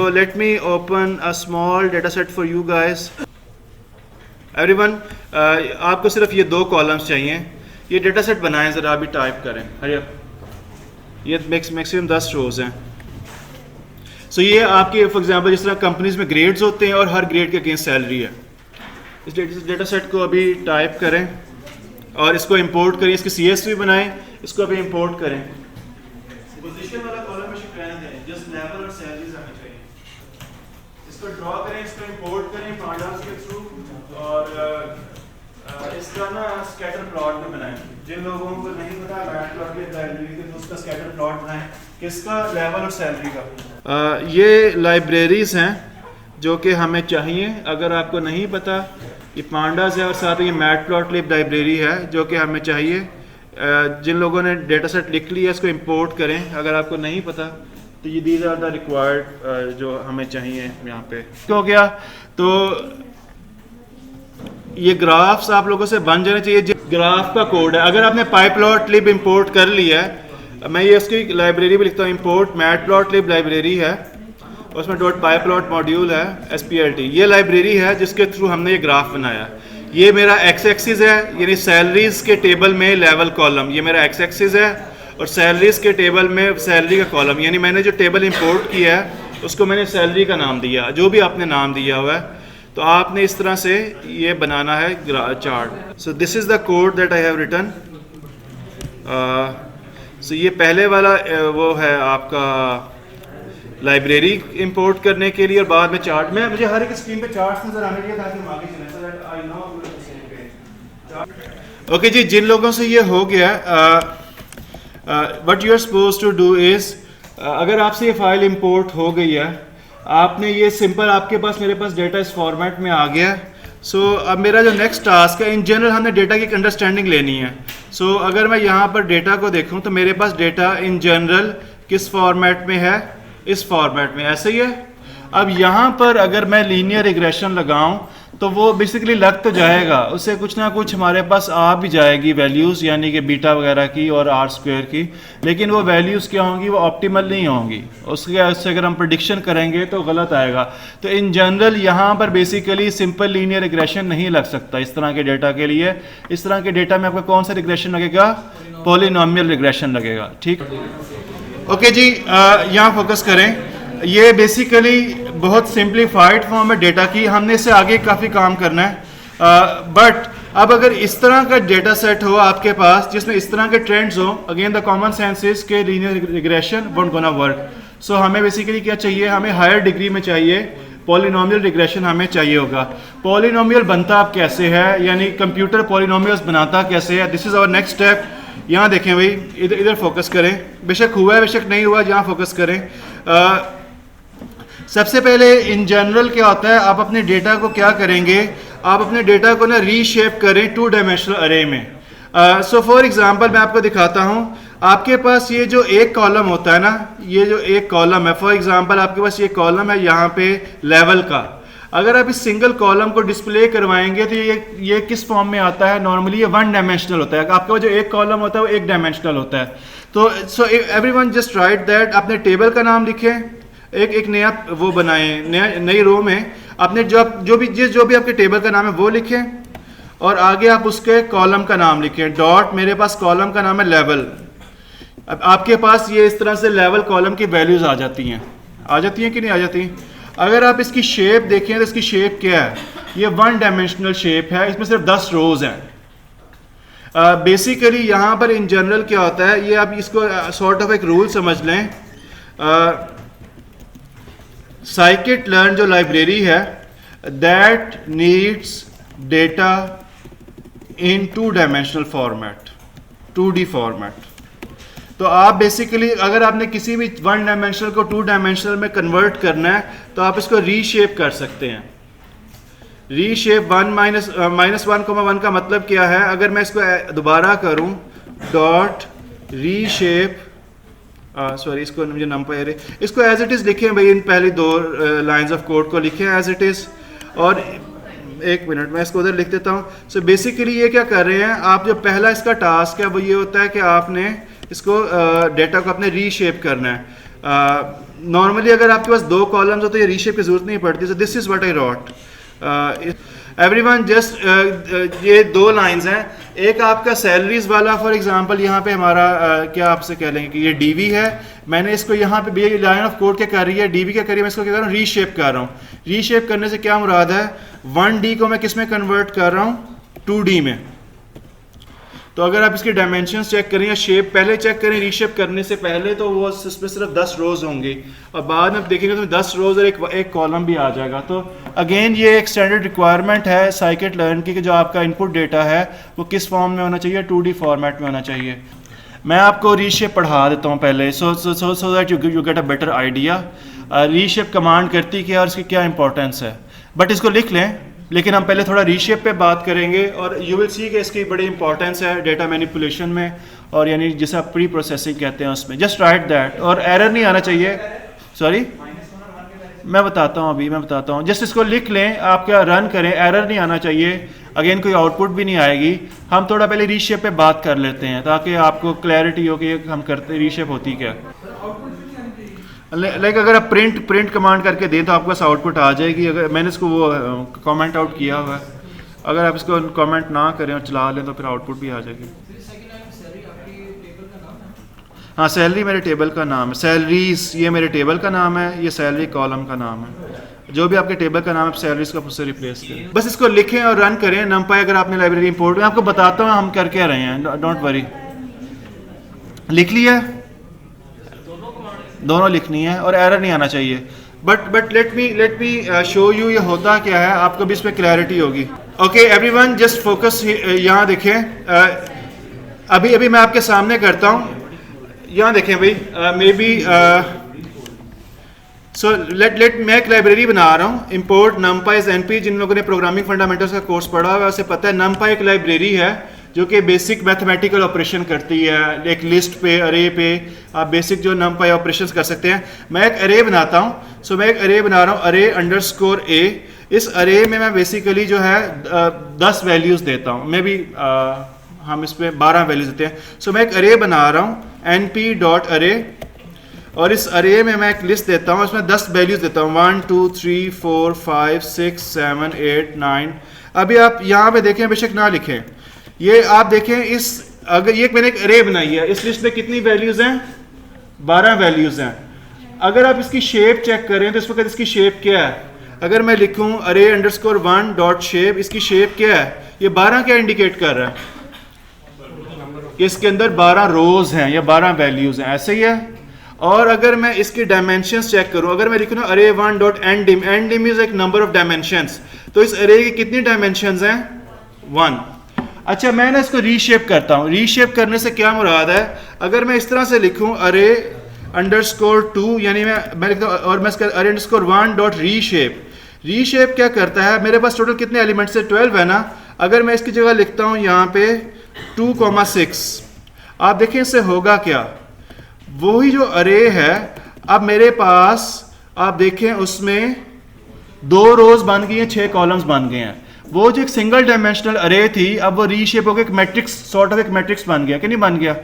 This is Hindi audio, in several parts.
let me open a small data set for you guys. Everyone, आपको सिर्फ ये 2 कॉलम्स चाहिए. ये डेटा सेट बनाएं, ज़रा अभी टाइप करें. Hurry up. ये मैक्सिमम 10 रोज़ हैं. सो ये आपके फॉर एग्जांपल जिस तरह कंपनीज में ग्रेड्स होते हैं और हर ग्रेड के अगेंस्ट सैलरी है. इस डेटा सेट को अभी टाइप करें और इसको इंपोर्ट करें. इसकी CSV बनाएं, इसको अभी इंपोर्ट करें. पोजीशन वाला कॉलम में शिफ्ट रहने दें, जस्ट लेवल और सैलरीज आनी चाहिए. इसको ड्रॉ करें, इसको इंपोर्ट करें पांडास के थ्रू और इसका ना स्कैटर प्लॉट में बनाएं. जिन लोगों को नहीं पता मैटप्लॉट की लाइब्रेरी के तो उसका स्कैटर प्लॉट बनाएं. किसका? लेवल और सैलरी का. ये लाइब्रेरीज हैं जो कि हमें चाहिए. अगर आपको नहीं पता, ये पांडास है और साथ ही ये मैटप्लॉटलिब लाइब्रेरी है जो कि हमें चाहिए. जिन लोगों ने डेटा सेट लिख लिया इसको इंपोर्ट करें. अगर आपको नहीं पता तो ये दीज आर द रिक्वायर्ड जो हमें चाहिए. यहाँ पे हो गया. तो ये ग्राफ्स आप लोगों से बन जाने चाहिए. ग्राफ का कोड है. अगर आपने pyplotlib इंपोर्ट कर लिया है, मैं ये उसकी लाइब्रेरी भी लिखता हूँ. इंपोर्ट मैटप्लॉटलिब लाइब्रेरी है, उसमें .pyplot मॉड्यूल है SPLT. ये लाइब्रेरी है जिसके थ्रू हमने ये ग्राफ बनाया. ये मेरा x एक्सिस है, यानी सैलरीज के टेबल में लेवल कॉलम. ये मेरा x एक्सिस है और सैलरीज के टेबल में सैलरी का कॉलम. यानी मैंने जो टेबल इंपोर्ट किया है उसको मैंने सैलरी का नाम दिया, जो भी आपने नाम दिया हुआ है. तो आपने इस तरह से ये बनाना है chart. So this is the code that I have written. सो ये पहले वाला वो है आपका लाइब्रेरी इंपोर्ट करने के लिए और बाद में चार्ट में. मुझे हर एक स्क्रीन पे चार्ट्स नजर आने चाहिए ताकि हम आगे चलें. So that I know we are same page. Okay जी, जिन लोगों से ये हो गया, what you are supposed to do is, अगर आपसे ये फाइल इंपोर्ट हो गई है, आपने ये सिंपल, आपके पास मेरे पास डेटा इस फॉर्मेट में आ गया. सो अब मेरा जो नेक्स्ट टास्क है, इन जनरल हमने डेटा की एक अंडरस्टैंडिंग लेनी है. सो अगर मैं यहाँ पर डेटा को देखूँ तो मेरे पास डेटा इन जनरल किस फॉर्मेट में है? इस फॉर्मेट में. ऐसे ही है. अब यहाँ पर अगर मैं लीनियर रिग्रेशन लगाऊं तो वो बेसिकली लग तो जाएगा, उससे कुछ ना कुछ हमारे पास आ भी जाएगी वैल्यूज़, यानी कि बीटा वगैरह की और R² की. लेकिन वो वैल्यूज़ क्या होंगी? वो ऑप्टिमल नहीं होंगी. उससे अगर हम प्रेडिक्शन करेंगे तो गलत आएगा. तो इन जनरल यहाँ पर बेसिकली सिंपल लीनियर रिग्रेशन नहीं लग सकता इस तरह के डेटा के लिए. इस तरह के डेटा में आपका कौन सा रिग्रेशन लगेगा? पॉलिनोमियल रिग्रेशन लगेगा. ठीक, ओके जी. यहाँ फोकस करें. ये बेसिकली बहुत सिंप्लीफाइड फॉर्म है डेटा की. हमने इससे आगे काफ़ी काम करना है. बट अब अगर इस तरह का डेटा सेट हो आपके पास जिसमें इस तरह के ट्रेंड्स हो, again the common sense is के linear regression won't gonna work. So हमें बेसिकली क्या चाहिए? हमें हायर डिग्री में चाहिए पॉलिनोमियल रिग्रेशन हमें चाहिए होगा. पॉलिनोमियल बनता अब कैसे है, यानी कंप्यूटर पॉलिनोमियल्स बनाता कैसे है? This is our next step. यहाँ देखें भाई, इधर फोकस करें. बेशक हुआ है बेशक नहीं हुआ, यहाँ फोकस करें. सबसे पहले इन जनरल क्या होता है, आप अपने डेटा को क्या करेंगे? आप अपने डेटा को ना रीशेप करें 2 डायमेंशनल अरे में. सो फॉर एग्जांपल मैं आपको दिखाता हूँ. आपके पास ये जो एक कॉलम होता है ना, ये जो एक कॉलम है, फॉर एग्जांपल आपके पास ये कॉलम है यहाँ पे लेवल का. अगर आप इस सिंगल कॉलम को डिस्प्ले करवाएंगे तो ये किस फॉर्म में आता है? नॉर्मली ये 1 डायमेंशनल होता है. आपका जो एक कॉलम होता है वो 1 डायमेंशनल होता है. तो so everyone just write that. अपने टेबल का नाम लिखें, एक नया वो बनाएं, नई रो में अपने जो भी आपके टेबल का नाम है वो लिखें और आगे आप उसके कॉलम का नाम लिखें. डॉट, मेरे पास कॉलम का नाम है लेवल. अब आपके पास ये इस तरह से लेवल कॉलम की वैल्यूज आ जाती हैं कि नहीं आ जाती? अगर आप इसकी शेप देखें तो इसकी शेप क्या है? ये 1 डायमेंशनल शेप है. इसमें सिर्फ 10 रोज हैं. बेसिकली यहाँ पर इन जनरल क्या होता है, ये आप इसको सॉर्ट ऑफ एक रूल समझ लें. साइकिट लर्न जो लाइब्रेरी है, that needs data in 2 dimensional format, 2D format. तो आप बेसिकली अगर आपने किसी भी 1 डायमेंशनल को 2 डायमेंशनल में कन्वर्ट करना है तो आप इसको रीशेप कर सकते हैं. रीशेप 1 का मतलब क्या है? अगर मैं इसको दोबारा करूं, डॉट रीशेप, सॉरी इसको मुझे नंबर है, इसको एज इट इज़ लिखें भाई. इन पहली 2 लाइंस ऑफ कोड को लिखें एज इट इज़. और एक मिनट मैं इसको उधर लिख देता हूँ. सो बेसिकली ये क्या कर रहे हैं आप, जो पहला इसका टास्क है वो ये होता है कि आपने इसको डेटा को अपने रीशेप करना है. नॉर्मली अगर आपके पास 2 कॉलम्स हो तो ये रीशेप की जरूरत नहीं पड़ती। So this is what I wrote everyone, just ये 2 लाइंस हैं। एक आपका सैलरीज वाला, फॉर एग्जांपल यहाँ पे हमारा क्या आपसे कह लेंगे कि ये डीवी है, मैंने इसको यहाँ पे ये लाइन ऑफ कोड क्या कर रही है, डीवी क्या कर रही है, मैं इसको क्या कर रहा हूँ, रीशेप कर रहा हूँ। रीशेप करने से क्या मुराद है, 1D को मैं किस में कन्वर्ट कर रहा हूँ, 2D में। तो अगर आप इसके डायमेंशंस चेक करें या शेप पहले चेक करें रीशेप करने से पहले, तो वो इसमें सिर्फ 10 रोज होंगी और बाद में देखेंगे तो 10 रोज और एक कॉलम भी आ जाएगा। तो अगेन ये एक स्टैंडर्ड रिक्वायरमेंट है साइकिट लर्न की कि जो आपका इनपुट डेटा है वो किस फॉर्म में होना चाहिए, 2D फॉर्मेट में होना चाहिए। मैं आपको रीशेप पढ़ा देता हूँ पहले, so that you get a better idea. Reshape command करती क्या और इसकी क्या इंपॉर्टेंस है, बट इसको लिख लें, लेकिन हम पहले थोड़ा रीशेप पे बात करेंगे और यू विल सी कि इसकी बड़ी इंपॉर्टेंस है डेटा मैनिपुलेशन में, और यानी जिसे आप प्री प्रोसेसिंग कहते हैं उसमें। जस्ट राइट दैट, और एरर नहीं आना चाहिए। सॉरी, मैं बताता हूँ जस्ट इसको लिख लें, आप क्या रन करें, एरर नहीं आना चाहिए, अगेन कोई आउटपुट भी नहीं आएगी। हम थोड़ा पहले रीशेप पे बात कर लेते हैं ताकि आपको क्लैरिटी हो कि हम करते रीशेप होती क्या। लाइक अगर आप प्रिंट कमांड करके दें तो आपके पास आउटपुट आ जाएगी। अगर मैंने इसको वो कमेंट आउट किया हुआ है, अगर आप इसको कमेंट ना करें और चला लें तो फिर आउटपुट भी आ जाएगी। हाँ, सैलरी मेरे टेबल का नाम है, सैलरीज ये मेरे टेबल का नाम है, ये सैलरी कॉलम का नाम है। जो भी आपके टेबल का नाम है सैलरीज का उससे रिप्लेस करें। बस इसको लिखें और रन करें numpy। अगर आपने लाइब्रेरी इंपोर्ट, मैं आपको बताता हूँ हम कर क्या रहे हैं, डोंट वरी। लिख लिया, दोनों लिखनी है और एरर नहीं आना चाहिए। But let me show you ये होता क्या है, आपको भी इस पर क्लैरिटी होगी। ओके एवरीवन, जस्ट फोकस यहाँ देखें। अभी मैं आपके सामने करता हूँ, यहाँ देखें भाई, मे बी सो लेट मैं एक लाइब्रेरी बना रहा हूँ, इंपोर्ट numpy as np। जिन लोगों ने प्रोग्रामिंग फंडामेंटल्स का कोर्स पढ़ा हुआ है उसे पता है numpy एक लाइब्रेरी है जो कि बेसिक मैथमेटिकल ऑपरेशन करती है। एक लिस्ट पे, अरे पे आप बेसिक जो numpy ऑपरेशंस कर सकते हैं। मैं एक अरे बनाता हूँ, सो मैं एक अरे बना रहा हूँ, अरे अंडरस्कोर ए। इस अरे में मैं बेसिकली जो है 10 वैल्यूज़ देता हूँ, मे बी हम इस पर 12 वैल्यूज देते हैं। सो मैं एक अरे बना रहा हूँ np.array, और इस अरे में मैं एक लिस्ट देता हूँ, इसमें 10 वैल्यूज देता हूँ, 1 2 3 4 5 6 7 8 9। अभी आप यहाँ पे देखें, बेशक ना लिखें, ये आप देखें इस, अगर ये मैंने एक अरे बनाई है, इस लिस्ट में कितनी वैल्यूज हैं, 12 वैल्यूज हैं। अगर आप इसकी शेप चेक करें तो इस वक्त इसकी शेप क्या है, अगर मैं लिखूं अरे अंडरस्कोर 1 डॉट शेप, इसकी शेप क्या है, ये 12 क्या इंडिकेट कर रहा है, इसके अंदर 12 रोज हैं या 12 वैल्यूज हैं, ऐसे ही है। और अगर मैं इसके डायमेंशंस चेक करूं, अगर मैं लिखूं अरे 1 डॉट एंडिम, एंडिम इज एक नंबर ऑफ डायमेंशंस, तो इस अरे की कितनी डायमेंशंस हैं, 1। अच्छा, मैं ना इसको रीशेप करता हूं। रीशेप करने से क्या मुराद है, अगर मैं इस तरह से लिखूं अरे अंडरस्कोर 2, यानी मैं लिखता हूं, और मैं इसका अरे अंडरस्कोर 1 डॉट रीशेप। रीशेप क्या करता है, मेरे पास टोटल कितने एलिमेंट्स है, 12 है ना। अगर मैं इसकी जगह लिखता हूं यहाँ पे 2,6, आप देखें इससे होगा क्या, वही जो अरे है, अब मेरे पास आप देखें उसमें 2 रोज बन गई हैं, 6 कॉलम्स बन गए हैं। वो जो एक सिंगल डायमेंशनल अरे थी, अब वो रीशेप होकर एक मैट्रिक्स, सॉर्ट ऑफ एक मैट्रिक्स बन गया कि नहीं बन गया,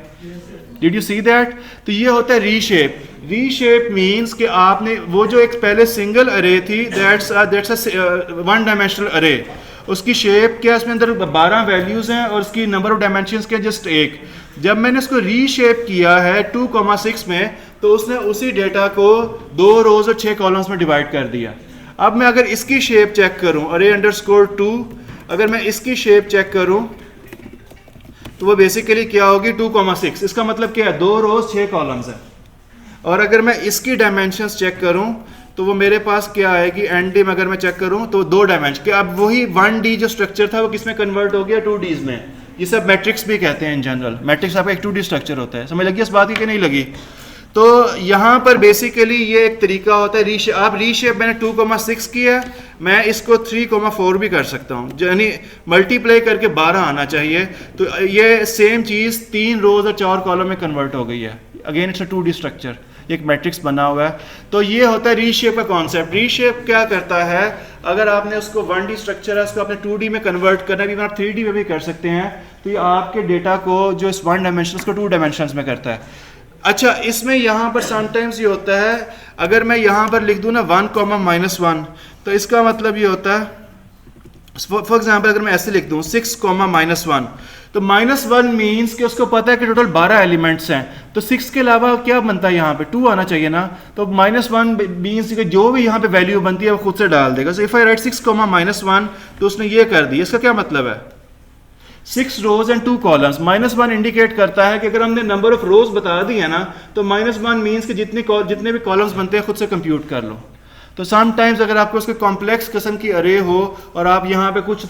डिड यू सी दैट। तो ये होता है रीशेप। रीशेप मींस कि आपने वो जो एक पहले सिंगल अरे थी, दैट्स वन डायमेंशनल अरे, उसकी शेप क्या, इसमें अंदर 12 वैल्यूज हैं और उसकी नंबर ऑफ डायमेंशंस क्या, जस्ट 1। जब मैंने इसको रीशेप किया है 2,6 में, तो उसने उसी डेटा को 2 रोज और 6 कॉलम्स में डिवाइड कर दिया। अब मैं अगर इसकी शेप चेक करूं, अरे अंडरस्कोर 2, अगर मैं इसकी शेप चेक करूं तो वो बेसिकली क्या होगी, 2,6। इसका मतलब क्या है, 2 रोज 6 कॉलम्स है। और अगर मैं इसकी डायमेंशंस चेक करूं तो वो मेरे पास क्या आएगी, एनडी में अगर मैं चेक करूं तो 2 डायमेंशन के, अब वही 1D जो स्ट्रक्चर था वो किस में कन्वर्ट हो गया, 2Ds में। ये सब मैट्रिक्स भी कहते हैं इन जनरल, मैट्रिक्स आपका एक 2D स्ट्रक्चर होता है। समझ लगी इस बात की कि नहीं लगी। तो यहाँ पर बेसिकली ये एक तरीका होता है रीशेप। आप रीशेप मैंने 2,6 किया, मैं इसको 3,4 भी कर सकता हूँ, यानी मल्टीप्लाई करके 12 आना चाहिए। तो ये सेम चीज़ 3 रोज और 4 कॉलम में कन्वर्ट हो गई है। Again it's a 2D structure, एक मैट्रिक्स बना हुआ है। तो ये होता है रीशेप का कॉन्सेप्ट। रीशेप क्या करता है, अगर आपने उसको 1D स्ट्रक्चर है उसको आपने 2D में कन्वर्ट करना भी, आप 3D में भी कर सकते हैं। तो ये आपके डेटा को जो इस 1 डायमेंशन को 2 डायमेंशंस में करता है। अच्छा, इसमें यहाँ पर समटाइम्स ये होता है, अगर मैं यहाँ पर लिख दूँ ना 1, तो इसका मतलब ये होता है, फॉर एग्जाम्पल अगर मैं ऐसे लिख दूँ 6, तो -1 मीन्स कि उसको पता है कि टोटल 12 एलिमेंट्स हैं, तो 6 के अलावा क्या बनता है यहाँ पे 2 आना चाहिए ना, तो -1 मीन्स कि जो भी यहाँ पे वैल्यू बनती है वो खुद से डाल देगा। सो इफ आई राइट 6, तो उसने ये कर दिया। इसका क्या मतलब है, 6 रोज एंड 2 कॉलम्स। -1 इंडिकेट करता है कि अगर हमने नंबर ऑफ रोज बता दिया ना, तो -1 मीन्स कि जितने भी कॉलम्स बनते हैं खुद से कंप्यूट कर लो। तो समटाइम्स अगर आपको उसके कॉम्प्लेक्स किस्म की अरे हो और आप यहाँ पे कुछ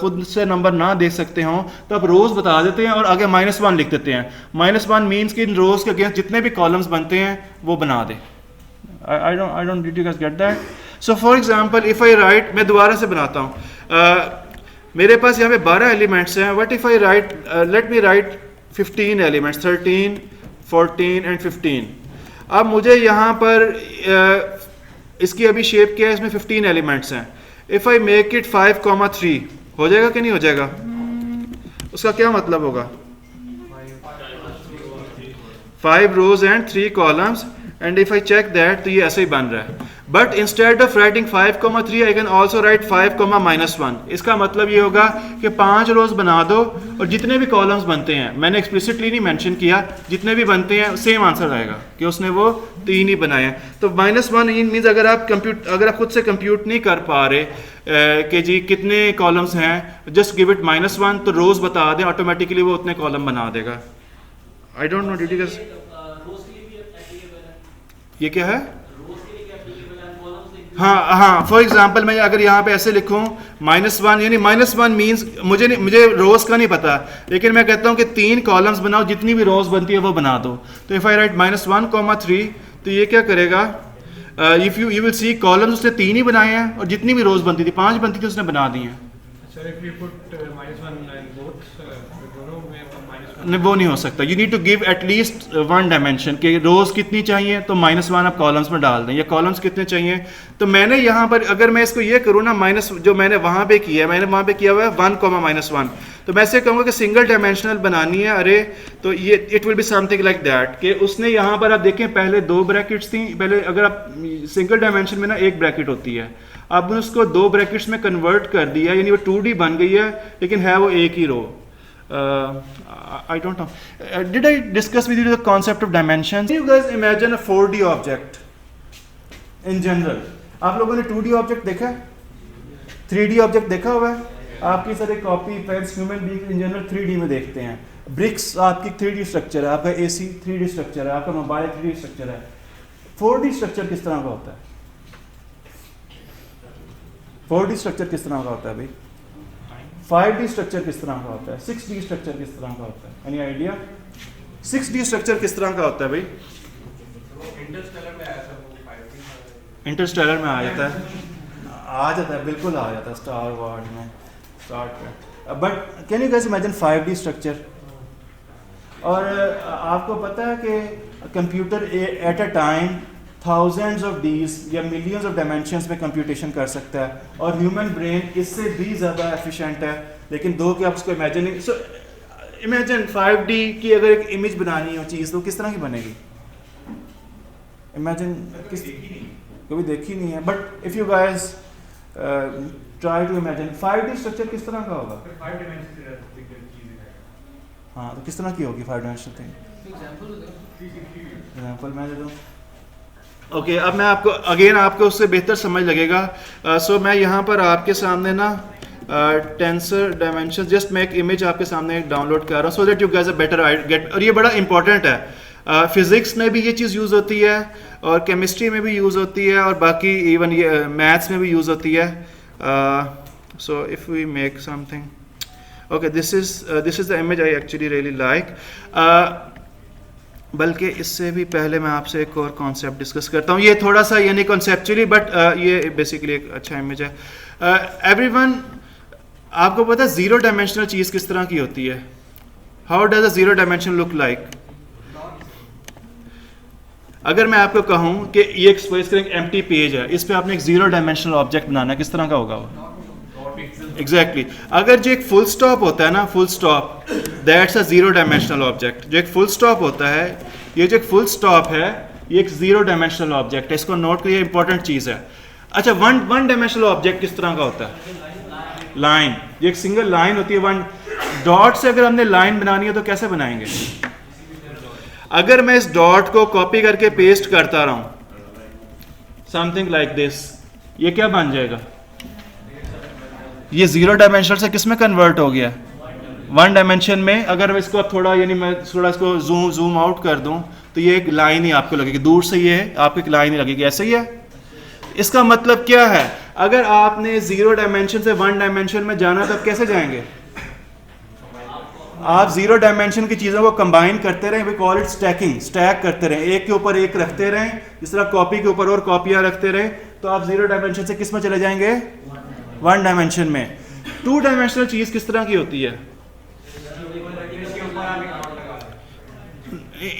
खुद से नंबर ना देख सकते हो, तो आप रोज बता देते हैं और आगे -1 लिख देते हैं। -1 मीन्स कि इन रोज के अगेंस्ट जितने भी कॉलम्स बनते हैं वो बना दे। I don't did you guys get that? So for example if I write, मैं दोबारा से बनाता हूँ, मेरे पास यहाँ पे 12 एलिमेंट्स हैं। What if I right, let me right 15 elements, 13, 14 and 15। अब मुझे यहाँ पर इसकी अभी शेप क्या है, इसमें 15 एलिमेंट्स हैं। इफ आई मेक इट 5,3 हो जाएगा कि नहीं हो जाएगा? उसका क्या मतलब होगा, 5 rows and 3 columns, and if I check that तो ये ऐसे ही बन रहा है। But instead of writing 5,3 I can also write 5,-1। इसका मतलब ये होगा कि 5 रोज बना दो और जितने भी कॉलम्स बनते हैं, मैंने एक्सप्लिसिटली नहीं मेंशन किया, जितने भी बनते हैं सेम आंसर आएगा कि उसने वो 3 ही बनाए हैं। तो -1 मीन्स अगर आप खुद से कंप्यूट नहीं कर पा रहे कि जी कितने कॉलम्स हैं, जस्ट गिव इट -1, तो रोज बता दें, ऑटोमेटिकली वो उतने कॉलम बना देगा। आई don't no, did you guys, ये क्या है? हाँ, फॉर एग्जाम्पल मैं अगर यहाँ पे ऐसे लिखूँ -1, यानी -1 मीन्स मुझे रोज का नहीं पता, लेकिन मैं कहता हूँ कि 3 कॉलम्स बनाओ, जितनी भी रोज बनती है वो बना दो। तो इफ आई राइट -1,3, तो ये क्या करेगा, if you will see columns उसने 3 ही बनाए हैं और जितनी भी रोज बनती थी 5 बनती थी उसने बना दी हैं। नहीं, वो नहीं हो सकता। You need to give at least 1 dimension कि रोज कितनी चाहिए, तो -1 आप कॉलम्स में डाल दें, या कॉलम्स कितने चाहिए। तो मैंने यहाँ पर अगर मैं इसको ये करूँ ना, जो मैंने वहाँ पे किया है, मैंने वहाँ पे किया हुआ है 1,-1, तो मैं ऐसे कहूँगा कि सिंगल डायमेंशनल बनानी है अरे, तो ये it will be something like that कि उसने यहाँ पर आप देखें पहले 2 ब्रैकेट्स थी। पहले अगर आप सिंगल डायमेंशन में ना 1 ब्रैकेट होती है, अब उसको 2 ब्रैकेट्स में कन्वर्ट कर दिया, यानी वो 2D बन गई है, लेकिन है वो एक ही रो। I don't know. Did I discuss with you the concept of dimensions? Can you guys imagine a 4D object in general? आप लोगों ने 2D ऑब्जेक्ट देखा है, 3D ऑब्जेक्ट देखा हुआ है? आपकी सारे copy pads human being in general 3D में देखते हैं। ब्रिक्स आपकी 3D स्ट्रक्चर है, आपका AC 3D स्ट्रक्चर है, आपका मोबाइल 3D स्ट्रक्चर है। 4D स्ट्रक्चर किस तरह का होता है? 4D स्ट्रक्चर किस तरह का होता है भाई? 5D स्ट्रक्चर किस तरह का होता है? 6D स्ट्रक्चर किस तरह का होता है? Any idea? 6D स्ट्रक्चर किस तरह का होता है भाई? इंटरस्टेलर में आ जाता है, बिल्कुल आ जाता है, स्टार वॉर्स में, Star Trek. But can you guys imagine 5D structure? और आपको पता है कि computer at a time thousands of D's या मिलियंस ऑफ डायमेंशंस में कंप्यूटेशन कर सकता है, और ह्यूमन ब्रेन इससे भी ज़्यादा एफिशिएंट है, लेकिन दो कि आप उसको इमेजिन नहीं। सो इमेजिन 5D की अगर एक इमेज बनानी हो चीज़, तो किस तरह की बनेगी? इमेजिन, कभी देखी नहीं है, but if you guys try to imagine 5D structure किस तरह का होगा? हाँ, तो किस तरह की होगी 5 डायमेंशनल थिंग? एग्जाम्पल मैं दे दूँ। ओके, अब मैं आपको उससे बेहतर समझ लगेगा। सो मैं यहाँ पर आपके सामने ना टेंसर डायमेंशन, जस्ट मैं एक इमेज आपके सामने डाउनलोड कर रहा हूँ, so that you guys a better gate. और ये बड़ा इंपॉर्टेंट है, फिजिक्स में भी ये चीज़ यूज़ होती है, और केमिस्ट्री में भी यूज़ होती है, और बाकी इवन ये मैथ्स में भी यूज़ होती है। So if we make something, okay, this is the image I actually really like. बल्कि इससे भी पहले मैं आपसे एक और कॉन्सेप्ट डिस्कस करता हूँ। ये थोड़ा सा यानी कॉन्सेप्चुअली, बट ये बेसिकली एक अच्छा इमेज है। एवरीवन, आपको पता है ज़ीरो डायमेंशनल चीज़ किस तरह की होती है? How does a zero dimension look like? अगर मैं आपको कहूँ कि ये एक एम्प्टी पेज है, इस पर आपने एक ज़ीरो डायमेंशनल ऑब्जेक्ट बनाना, किस तरह का होगा वो? एग्जैक्टली। अगर जो एक फुल स्टॉप होता है ना, full stop, that's a zero dimensional object. जो एक फुल स्टॉप होता है, ये जो एक फुल स्टॉप है ये एक जीरो डायमेंशनल ऑब्जेक्ट है, इसको नोट करिए, इंपॉर्टेंट चीज़ है। अच्छा, वन डायमेंशनल ऑब्जेक्ट किस तरह का होता है? लाइन, ये एक सिंगल लाइन होती है। वन डॉट से अगर हमने लाइन बनानी है तो कैसे बनाएंगे? अगर मैं इस डॉट को कॉपी करके पेस्ट करता रहा हूं समथिंग लाइक दिस, ये क्या बन जाएगा? ये जीरो डायमेंशनल से किस में कन्वर्ट हो गया? वन डायमेंशन में। अगर इसको अब थोड़ा यानी मैं थोड़ा इसको जूम आउट कर दूं तो ये एक लाइन ही आपको लगेगी, दूर से ये आपको एक लाइन ही लगेगी, ऐसे ही है। इसका मतलब क्या है? अगर आपने जीरो डायमेंशन से वन डायमेंशन में जाना तो आप कैसे जाएंगे? आप जीरो डायमेंशन की चीज़ों को कंबाइन करते रहें, we call it stacking, stack करते रहें, एक के ऊपर एक रखते रहें, जिस तरह कॉपी के ऊपर और कॉपियां रखते रहें, तो आप जीरो डायमेंशन से किस में चले जाएंगे? वन डायमेंशन में। टू डायमेंशनल चीज़ किस तरह की होती है?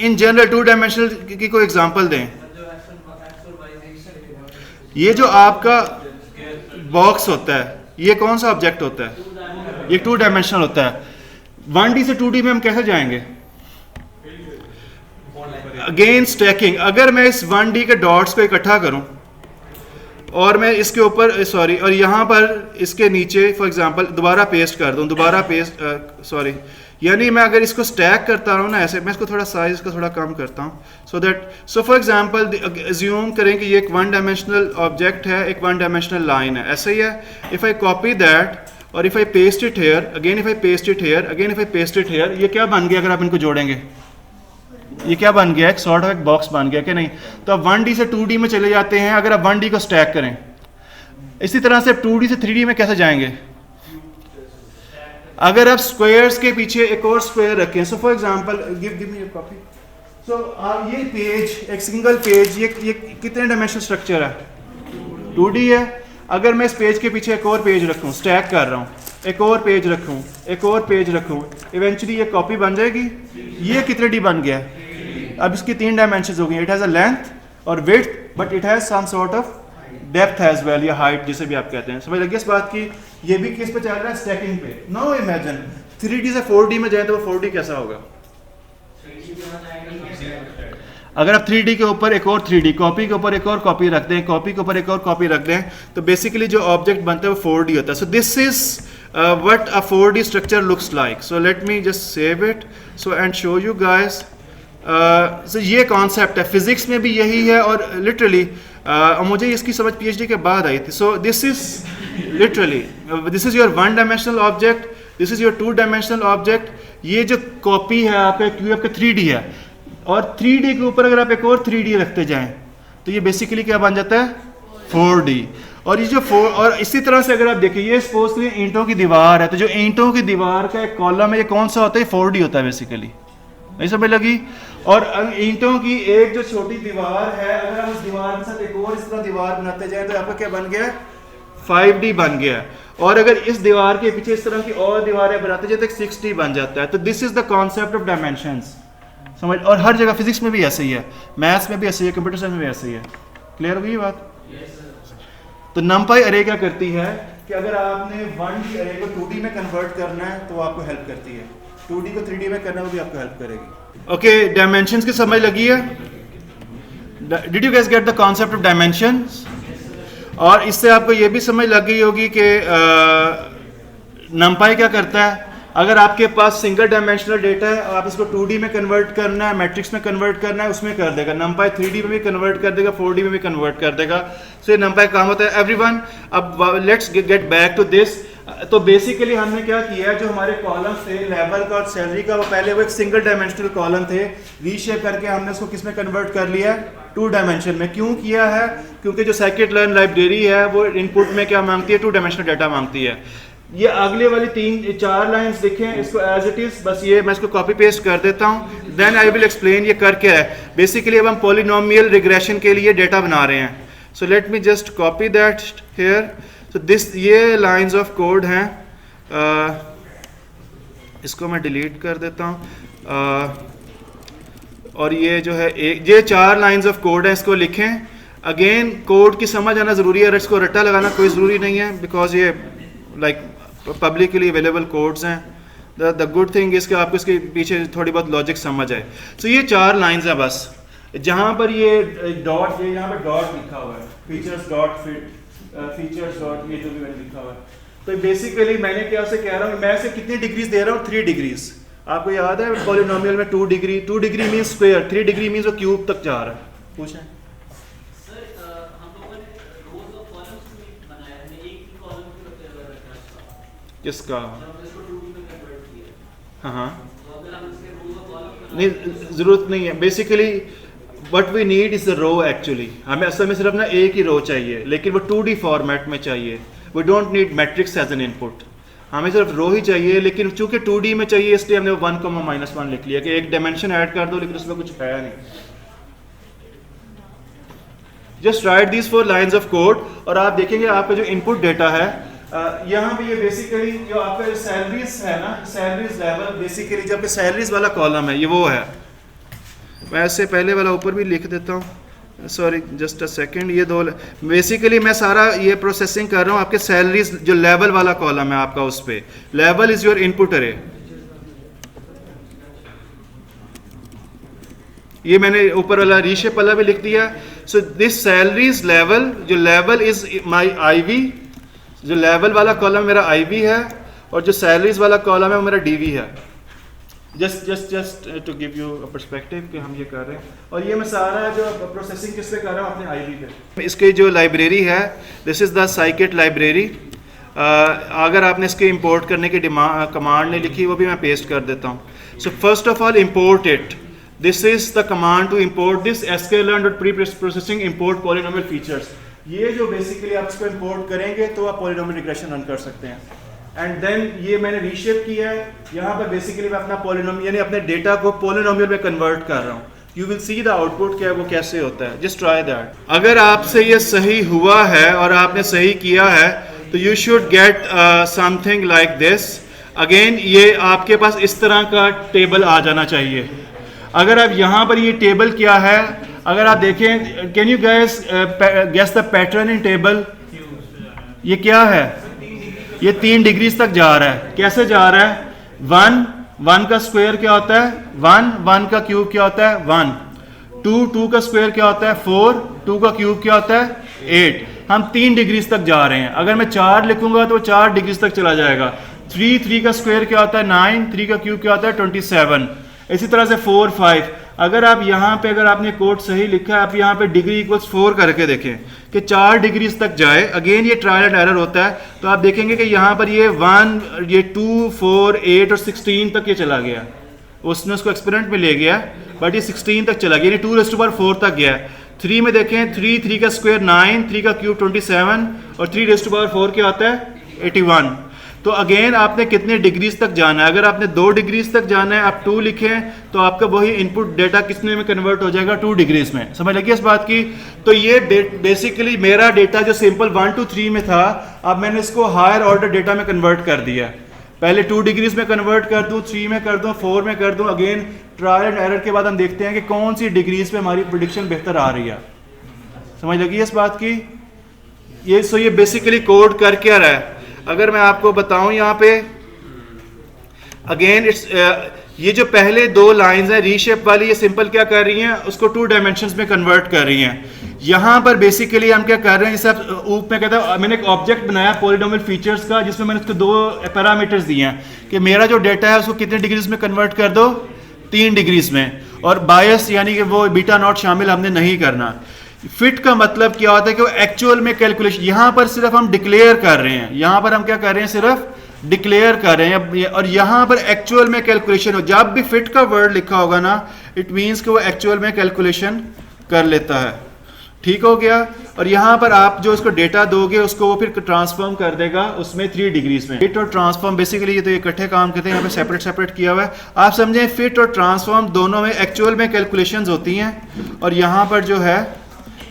इन जनरल टू डायमेंशनल की कोई एग्जांपल दें। ये जो आपका बॉक्स होता है ये कौन सा ऑब्जेक्ट होता है? ये टू डायमेंशनल होता है। 1D से 2D में हम कैसे जाएंगे? Again stacking. अगर मैं इस 1D के डॉट्स को इकट्ठा करूं और मैं इसके ऊपर और यहाँ पर इसके नीचे फॉर एग्जांपल दोबारा पेस्ट कर दूं, दोबारा पेस्ट यानी मैं अगर इसको स्टैक करता रहूँ ना ऐसे, मैं इसको थोड़ा साइज इसका थोड़ा कम करता हूँ सो फॉर एग्जांपल अज्यूम करें कि ये एक वन डायमेंशनल ऑब्जेक्ट है, एक वन डायमेंशनल लाइन है, ऐसे ही है। इफ़ आई कॉपी दैट और if I paste it here again, if I paste it here again, if I paste it here, ये क्या बन गया? अगर आप इनको जोड़ेंगे ये क्या बन गया? एक सॉर्ट ऑफ एक बॉक्स बन गया कि नहीं? तो आप 1D से 2D में चले जाते हैं अगर आप 1D को स्टैक करें। इसी तरह से आप 2D से 3D में कैसे जाएंगे? अगर आप स्क्वायर्स के पीछे एक और स्क्वायर रखें, so for example give me your copy. So ये पेज, एक सिंगल पेज, ये कितने डायमेंशनल स्ट्रक्चर है? 2D है। अगर मैं इस पेज के पीछे एक और पेज रखूं, स्टैक कर रहा हूं, एक और पेज रखूं, एक और पेज रखूं, इवेंचुअली ये कॉपी बन जाएगी। ये कितने डी बन गया? अब इसकी 3 डायमेंशंस हो गई। इट हैज़ अ लेंथ और width, but it has some sort of depth as well, या हाइट जिसे भी आप कहते हैं। समझ लगी इस बात की? ये भी किस पे चल रहा है? स्टैकिंग पे। नाउ इमेजिन 3D से 4D में जाए तो वो 4D कैसा होगा? अगर आप 3D के ऊपर एक और 3D, कॉपी के ऊपर एक और कॉपी रख दें, कॉपी के ऊपर एक और कॉपी रख दें, तो बेसिकली जो ऑब्जेक्ट बनता है वो 4D होता है। So this is what a 4D structure looks like. So let me just save it and show you guys. So ये कॉन्सेप्ट है, फिजिक्स में भी यही है और लिटरली मुझे इसकी समझ PhD के बाद आई थी। सो this is literally this is your one dimensional object, this is your two dimensional object. ये जो कॉपी है आपका क्योंकि आपका 3D है, और 3D के ऊपर अगर आप एक और 3D रखते जाएं तो ये बेसिकली क्या बन जाता है? 4D। और ये जो और इसी तरह से अगर आप देखिए, ये सपोज ईंटों की दीवार है, तो जो ईंटों की दीवार का एक कॉलम है ये कौन सा होता है? 4D होता है बेसिकली। नहीं समझ लगी? और ईंटों की एक जो छोटी दीवार है, अगर हम उस दीवार के साथ एक और इस तरह दीवार बनाते जाए तो आपका क्या बन गया? 5D बन गया। और अगर इस दीवार के पीछे इस तरह की और दीवारें बनाते जाए तो 6D बन जाता है। तो this is the concept of dimensions. समझ? और हर जगह फिजिक्स में भी ऐसे ही है, मैथ्स में भी ऐसे ही है, कंप्यूटर साइंस में भी ऐसे ही है। क्लियर हो गई बात? तो नंपाई अरे क्या करती है कि अगर आपने 1D अरे को 2D में कन्वर्ट करना है तो वो आपको हेल्प करती है, 2D को 3D में करना वो भी आपको हेल्प करेगी। ओके, डायमेंशंस की समझ लगी है? Did you guys get the concept of dimensions? और इससे आपको ये भी समझ लग गई होगी कि नंपाई क्या करता है। अगर आपके पास सिंगल डायमेंशनल डेटा है और आप इसको 2D में कन्वर्ट करना है, मैट्रिक्स में कन्वर्ट करना है, उसमें कर देगा। नंपाई 3D में भी कन्वर्ट कर देगा, 4D में भी कन्वर्ट कर देगा। सो ये नंपाई काम होता है एवरीवन। अब let's get back to this. तो बेसिकली हमने क्या किया, जो हमारे कॉलम्स थे लेवल का और सैलरी का, वो पहले वो एक सिंगल डायमेंशनल कॉलम थे, रीशेप करके हमने उसको किस में कन्वर्ट कर लिया? 2 डायमेंशन में। क्यों किया है? क्योंकि जो साइकिट लर्न लाइब्रेरी है वो इनपुट में क्या मांगती है? 2 डायमेंशनल डाटा मांगती है। ये अगले वाली 3-4 लाइंस देखें, इसको एज इट इज, बस ये मैं इसको कॉपी पेस्ट कर देता हूँ, देन आई विल एक्सप्लेन ये कर क्या है। बेसिकली अब हम पॉलिनोमियल रिग्रेशन के लिए डेटा बना रहे हैं। So let me just copy that here. तो दिस ये लाइंस ऑफ कोड हैं, इसको मैं डिलीट कर देता हूँ। और ये जो है ये 4 लाइंस ऑफ कोड है, इसको लिखें। अगेन कोड की समझ आना ज़रूरी है, इसको रट्टा लगाना कोई ज़रूरी नहीं है, बिकॉज ये लाइक पब्लिकली अवेलेबल कोड्स हैं। द गुड थिंग इज कि आपको इसके पीछे थोड़ी बहुत लॉजिक समझ आए। सो ये 4 लाइंस हैं बस, जहाँ पर ये डॉट, ये यहाँ पर डॉट लिखा हुआ है, features dot fit, features dot, ये जो भी मैंने लिखा हुआ है। तो बेसिकली मैंने क्या से कह रहा हूँ, मैं इसे कितनी डिग्रीज दे रहा हूँ, 3 डिग्रीज। आपको याद है पॉलिनोमियल में 2 degree, 2 degree means square, 3 degree means वो क्यूब तक जा रहा है। पूछें किसका? हाँ हाँ, नहीं ज़रूरत नहीं है। Basically what we need is the row. Actually हमें असल में सिर्फ ना एक ही रो चाहिए, लेकिन वो 2D फॉर्मेट में चाहिए। We don't need matrix as an input, हमें सिर्फ रो ही चाहिए। लेकिन चूंकि 2D में चाहिए इसलिए हमने 1, लिख लिया कि एक डायमेंशन ऐड कर दो, लेकिन उसमें कुछ है नहीं। Just right these 4 lines of code और आप देखेंगे आपका जो इनपुट डेटा है यहाँ पे ये बेसिकली जो आपका सैलरीज है ना, सैलरीज लेवल, बेसिकली जो आपका सैलरीज वाला कॉलम है ये वो है। मैं इससे पहले वाला ऊपर भी लिख देता हूँ, सॉरी जस्ट अ सेकंड। ये 2 बेसिकली मैं सारा ये प्रोसेसिंग कर रहा हूँ आपके सैलरीज जो लेवल वाला कॉलम है आपका, उस पे लेवल इज योर इनपुट अरे। ये मैंने ऊपर वाला रीशेप वाला भी लिख दिया। सो दिस सैलरीज लेवल, जो लेवल इज माई IV, जो लेवल वाला कॉलम मेरा IV है और जो सैलरीज वाला कॉलम है वो मेरा DV है। Just to give you a perspective कि हम ये कर रहे हैं। और ये मैं सारा जो प्रोसेसिंग किस पे कर रहा हूँ, अपने IV पे। इसकी जो लाइब्रेरी है, this is the scikit library. अगर आपने इसके इंपोर्ट करने की कमांड नहीं लिखी, वो भी मैं पेस्ट कर देता हूँ। So first of all import it, this is the command to import this sklearn preprocessing import polynomial features. ये जो बेसिकली आप इसको इंपोर्ट करेंगे तो आप पॉलिनोमियल रिग्रेशन रन कर सकते हैं। एंड देन ये मैंने रीशेप किया है, यहाँ पर बेसिकली मैं अपना पॉलिनोमियल यानी अपने डेटा को पॉलिनोमियल में कन्वर्ट कर रहा हूँ। You will see the output क्या है, वो कैसे होता है। Just try that. अगर आपसे ये सही हुआ है और आपने सही किया है तो you should get something like this. Again ये आपके पास इस तरह का टेबल आ जाना चाहिए। अगर आप यहाँ पर ये टेबल क्या है, अगर आप देखें, can you guess the pattern in table, ये क्या है, ये 3 डिग्रीज तक जा रहा है। कैसे जा रहा है? 1 का स्क्वायर क्या होता है 1 का क्यूब क्या होता है 1, 2 का स्क्वायर क्या होता है 4, 2 का क्यूब क्या होता है 8। हम 3 डिग्रीज तक जा रहे हैं। अगर मैं 4 लिखूंगा तो 4 डिग्रीज तक चला जाएगा। 3 का स्क्वायर क्या होता है 9, 3 का क्यूब क्या होता है 27। इसी तरह से 4, 5। अगर आप यहाँ पे, अगर आपने कोड सही लिखा है, आप यहाँ पे डिग्री इक्वल्स 4 करके देखें कि 4 डिग्रीज तक जाए। अगेन ये ट्रायल एंड एरर होता है, तो आप देखेंगे कि यहाँ पर ये 1, ये 2, 4, 8 और 16 तक ये चला गया। उसने उसको एक्सपेरिमेंट में ले गया, बट ये 16 तक चला गया, यानी 2⁴ तक गया। 3 में देखें, 3 का स्क्वायर 9, 3 का क्यूब 27 और 3⁴ क्या होता है 81। तो अगेन आपने कितने डिग्रीज तक जाना है? अगर आपने 2 डिग्रीज तक जाना है, आप 2 लिखें तो आपका वही इनपुट डेटा कितने में कन्वर्ट हो जाएगा 2 डिग्रीज में। समझ लगी इस बात की? तो ये बेसिकली मेरा डेटा जो सिंपल 1 to 3 में था, अब मैंने इसको हायर ऑर्डर डेटा में कन्वर्ट कर दिया। पहले 2 डिग्रीज में कन्वर्ट कर दूं, 3 में कर दूं, 4 में कर दूं। अगेन ट्रायल एंड एरर के बाद हम देखते हैं कि कौन सी डिग्रीज पे हमारी प्रेडिक्शन बेहतर आ रही है। समझ लगी इस बात की? ये बेसिकली कोड कर क्या रहा है? अगर मैं आपको बताऊं यहाँ पे अगेन ये जो पहले 2 लाइंस हैं रीशेप वाली, ये सिंपल क्या कर रही हैं, उसको 2 डायमेंशंस में कन्वर्ट कर रही हैं। यहाँ पर बेसिकली हम क्या कर रहे हैं, जैसे आप ऊपर में कहता है, मैंने एक ऑब्जेक्ट बनाया पॉलिनोमियल फीचर्स का, जिसमें मैंने उसको 2 पैरामीटर्स दिए हैं कि मेरा जो डेटा है उसको कितने डिग्रीज में कन्वर्ट कर दो, 3 डिग्रीज में। और बायस यानी कि वो बीटा नॉट शामिल हमने नहीं करना। फिट का मतलब क्या होता है कि वो एक्चुअल में कैलकुलेशन, यहाँ पर सिर्फ हम डिक्लेयर कर रहे हैं, यहाँ पर हम क्या कर रहे हैं, सिर्फ डिक्लेयर कर रहे हैं। और यहाँ पर एक्चुअल में कैलकुलेशन हो। जब भी फिट का वर्ड लिखा होगा ना, इट मीन्स कि वो एक्चुअल में कैलकुलेशन कर लेता है। ठीक हो गया? और यहाँ पर आप जो उसको डेटा दोगे उसको वो फिर ट्रांसफॉर्म कर देगा उसमें 3 डिग्रीज में। फिट और ट्रांसफॉर्म बेसिकली ये तो इकट्ठे काम करते हैं, यहाँ पे सेपरेट सेपरेट किया हुआ है। आप समझें फिट और ट्रांसफॉर्म दोनों में एक्चुअल में कैलकुलेशंस होती हैं, और यहाँ पर जो है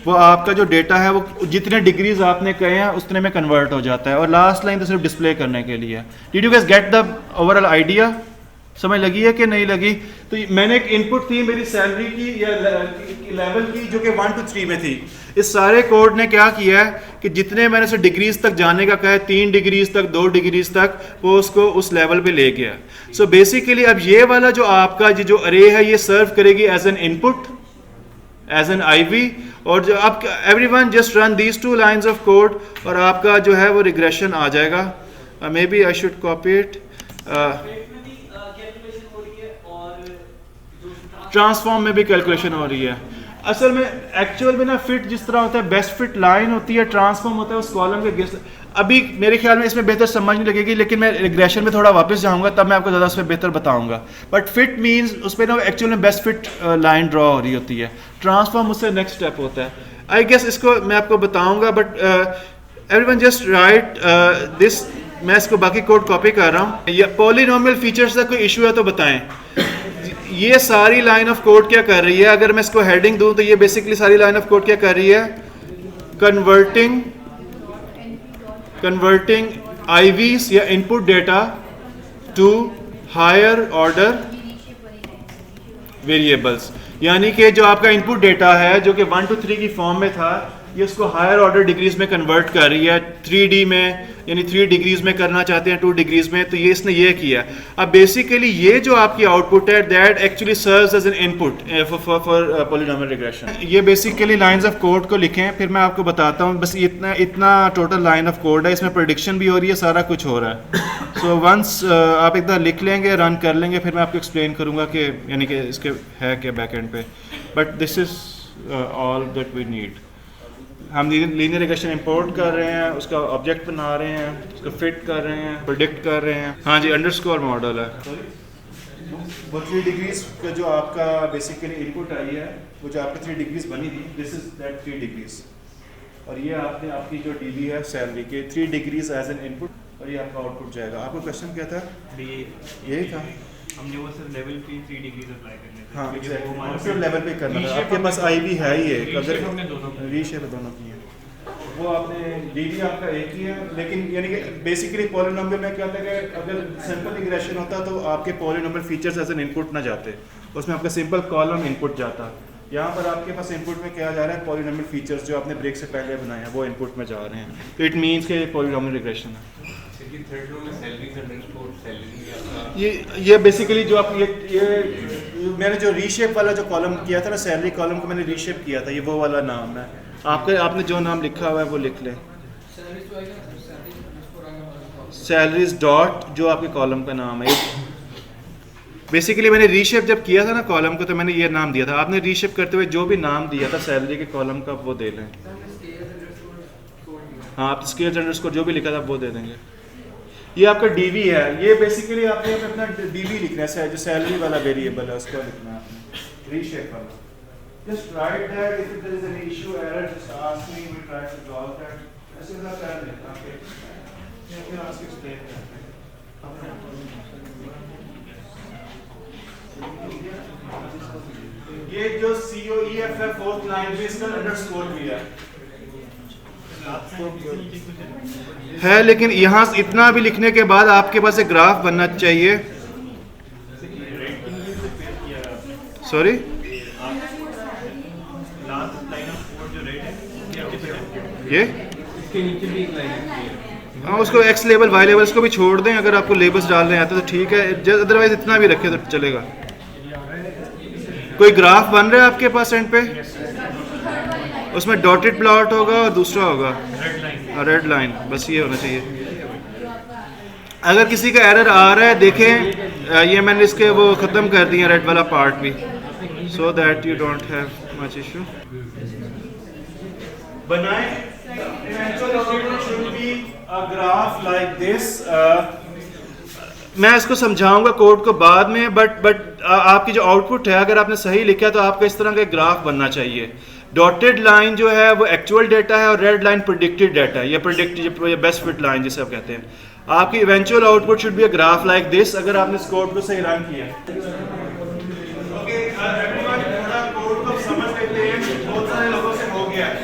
वो आपका जो डेटा है वो जितने डिग्रीज आपने कहे हैं उतने में कन्वर्ट हो जाता है। और लास्ट लाइन तो सिर्फ डिस्प्ले करने के लिए। Did you guys get the overall idea? समझ लगी है कि नहीं लगी? तो मैंने एक इनपुट थी मेरी सैलरी की या लेवल की जो कि 1 to 3 में थी। इस सारे कोड ने क्या किया है कि जितने मैंने से डिग्रीज तक जाने का कहा है, 3 डिग्रीज तक, 2 डिग्रीज तक, वो उसको उस लेवल पे ले गया। सो बेसिकली अब ये वाला जो आपका जो अरे है ये सर्व करेगी as an input, as an IV, और जो आप everyone just run these 2 lines of code और आपका जो है वो रिग्रेशन आ जाएगा। Maybe I should copy it. Transform में भी कैलकुलेशन हो रही है। असल में एक्चुअल में ना फिट जिस तरह होता है, बेस्ट फिट लाइन होती है, ट्रांसफॉर्म होता है उस कॉलम के गिर। अभी मेरे ख्याल में इसमें बेहतर समझ नहीं लगेगी, लेकिन मैं रिग्रेशन में थोड़ा वापस जाऊंगा तब मैं आपको ज़्यादा उसमें बेहतर बताऊंगा। बट फिट मींस उस पर ना एक्चुअल में बेस्ट फिट लाइन ड्रॉ हो रही होती है। ट्रांसफॉर्म उससे नेक्स्ट स्टेप होता है। आई गेस इसको मैं आपको बताऊंगा, but everyone just right this. मैं इसको बाकी कोड कॉपी कर रहा हूँ। या पॉलिनोमियल फीचर्स का कोई इशू है तो बताएं। ये सारी लाइन ऑफ कोड क्या कर रही है? अगर मैं इसको हेडिंग दूं तो ये बेसिकली सारी लाइन ऑफ कोड क्या कर रही है? कन्वर्टिंग IVs या input data to higher order variables. यानी कि जो आपका इनपुट डेटा है जो कि 1 to 3 की फॉर्म में था, ये उसको हायर ऑर्डर डिग्रीज में कन्वर्ट कर रही है। 3D में यानी 3 डिग्रीज में करना चाहते हैं 2 डिग्रीज में, तो ये इसने ये किया। अब बेसिकली ये जो आपकी आउटपुट है that actually serves as an input for polynomial regression. ये बेसिकली लाइंस ऑफ कोड को लिखें, फिर मैं आपको बताता हूँ। बस इतना टोटल लाइन ऑफ कोड है, इसमें प्रेडिक्शन भी हो रही है, सारा कुछ हो रहा है। सो वंस आप एक बार लिख लेंगे, रन कर लेंगे, फिर मैं आपको एक्सप्लेन करूँगा कि यानी कि इसके है क्या बैक एंड पे। But this is all that we need. हम लीनियर रिग्रेशन इंपोर्ट कर रहे हैं, उसका ऑब्जेक्ट बना रहे हैं, उसको फिट कर रहे हैं, प्रेडिक्ट कर रहे हैं। हाँ जी, अंडरस्कोर मॉडल है। वो 3 डिग्रीज का जो आपका बेसिकली इनपुट आई है, वो जो आपकी 3 डिग्रीज बनी थी, दिस इज दैट 3 डिग्रीज। और ये आपने आपकी जो DB है सैलरी के 3 डिग्रीज एज एन इनपुट, और ये आपका आउटपुट जाएगा। आपका क्वेश्चन क्या था? यही था, हमने वो सिर्फ लेवल पे 3 डिग्री अप्लाई करने थे। हाँ एग्जैक्टली, सिर्फ लेवल पे करना था। आपके पास IV है ही है, अगर रीशेप दोनों की है, वो आपने DB आपका एक ही है। लेकिन यानी कि बेसिकली पॉलिनोमियल में क्या होता है कि अगर सिंपल रिग्रेशन होता तो आपके polynomial features as an input ना जाते, उसमें आपका सिंपल कॉलम इनपुट जाता। यहाँ पर आपके पास इनपुट में क्या जा रहा है? पॉलिनोमियल फीचर्स जो आपने ब्रेक से पहले बनाए हैं वो इनपुट में जा रहे हैं। तो इट मीन्स कि पॉलिनोमियल रिग्रेशन है। ये बेसिकली जो आप ये मैंने जो रीशेप वाला जो कॉलम किया था ना, सैलरी कॉलम को मैंने रीशेप किया था, ये वो वाला नाम है। आपने जो नाम लिखा हुआ है वो लिख लें, सैलरीज डॉट जो आपके कॉलम का नाम है। बेसिकली मैंने रीशेप जब किया था ना कॉलम को, तो मैंने ये नाम दिया था। आपने रीशेप करते हुए जो भी नाम दिया था सैलरी के कॉलम का वो दे लें। हाँ, आप स्केल्स अंडरस्कोर जो भी लिखा था वो दे देंगे। ये आपका DB है। ये बेसिकली आपने अपना DB लिखना है, जो सैलरी वाला वेरिएबल है उसको लिखना है आपने, रीशेप वाला। Just write that, if there is an issue error just ask me, we try to solve that. ऐसे ना कर लेना ओके, ये फिर आस्क एक्सप्लेन करते हैं। ये जो COEF है 4th लाइन पे, इसका अंडरस्कोर भी है, लेकिन यहाँ इतना भी लिखने के बाद आपके पास एक ग्राफ बनना चाहिए। सॉरी, ये हाँ, उसको X लेबल Y लेबल उसको भी छोड़ दें। अगर आपको लेबल्स डालने आते तो ठीक है, अदरवाइज इतना भी रखे तो चलेगा। कोई ग्राफ बन रहा है आपके पास एंड पे, उसमें डॉटेड प्लॉट होगा और दूसरा होगा रेड लाइन, बस ये होना चाहिए। अगर किसी का एरर आ रहा है देखें, ये मैंने इसके वो ख़त्म कर दिया रेड वाला पार्ट भी, so that you don't have much issue. बनाएं ग्राफ लाइक दिस। मैं इसको समझाऊंगा कोड को बाद में, बट आपकी जो आउटपुट है अगर आपने सही लिखा तो आपका इस तरह का ग्राफ बनना चाहिए। डॉटेड लाइन जो है वो एक्चुअल डेटा है और रेड लाइन प्रेडिक्टेड डेटा है, ये प्रेडिक्टेड बेस्ट फिट लाइन जिसे आप कहते हैं। आपकी eventual output should be a graph like this, अगर आपने इस कोड को सही रन किया। ओके एवरीवन, थोड़ा कोड को समझ लेते हैं, बहुत सारे लोगों से हो गया है।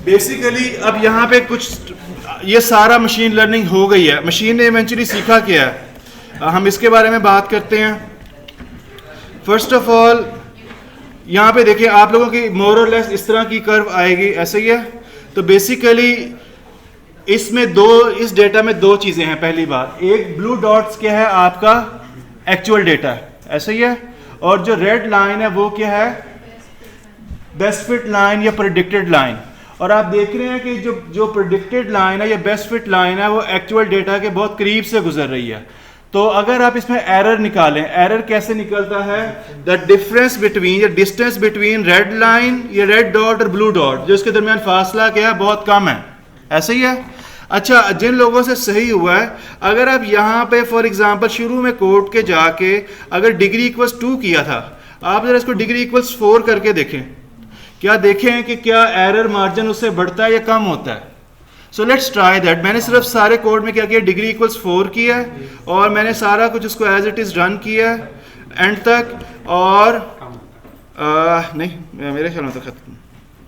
बेसिकली अब यहाँ पे कुछ ये सारा मशीन लर्निंग हो गई है। मशीन ने इवेंचुअली सीखा क्या है? हम इसके बारे में बात करते हैं। फर्स्ट ऑफ ऑल यहाँ पे देखिए आप लोगों की मोर और लेस इस तरह की कर्व आएगी, ऐसे ही है। तो बेसिकली इसमें इस डेटा में दो चीज़ें हैं। पहली बात, एक ब्लू डॉट्स क्या है, आपका एक्चुअल डेटा है, ऐसे ही है। और जो रेड लाइन है वो क्या है, बेस्ट फिट लाइन या प्रेडिक्टेड लाइन। और आप देख रहे हैं कि जो प्रेडिक्टेड लाइन है या बेस्ट फिट लाइन है वो एक्चुअल डेटा के बहुत करीब से गुजर रही है। तो अगर आप इसमें एरर निकालें, एरर कैसे निकलता है, द डिफरेंस बिटवीन या डिस्टेंस बिटवीन रेड लाइन या रेड डॉट और ब्लू डॉट, जो इसके दरमियान फासला क्या है, बहुत कम है, ऐसे ही है। अच्छा, जिन लोगों से सही हुआ है, अगर आप यहाँ पे फॉर एग्जांपल शुरू में कोड के जाके अगर डिग्री इक्वल्स 2 किया था, आप जरा इसको डिग्री इक्वल्स 4 करके देखें, क्या देखें कि क्या एरर मार्जिन उससे बढ़ता है या कम होता है। So let's try that. मैंने सिर्फ सारे कोड में क्या किया, डिग्री इक्वल्स 4 किया है और मैंने सारा कुछ उसको एज इट इज़ रन किया है एंड तक, और नहीं मेरे ख्याल में तो खत्म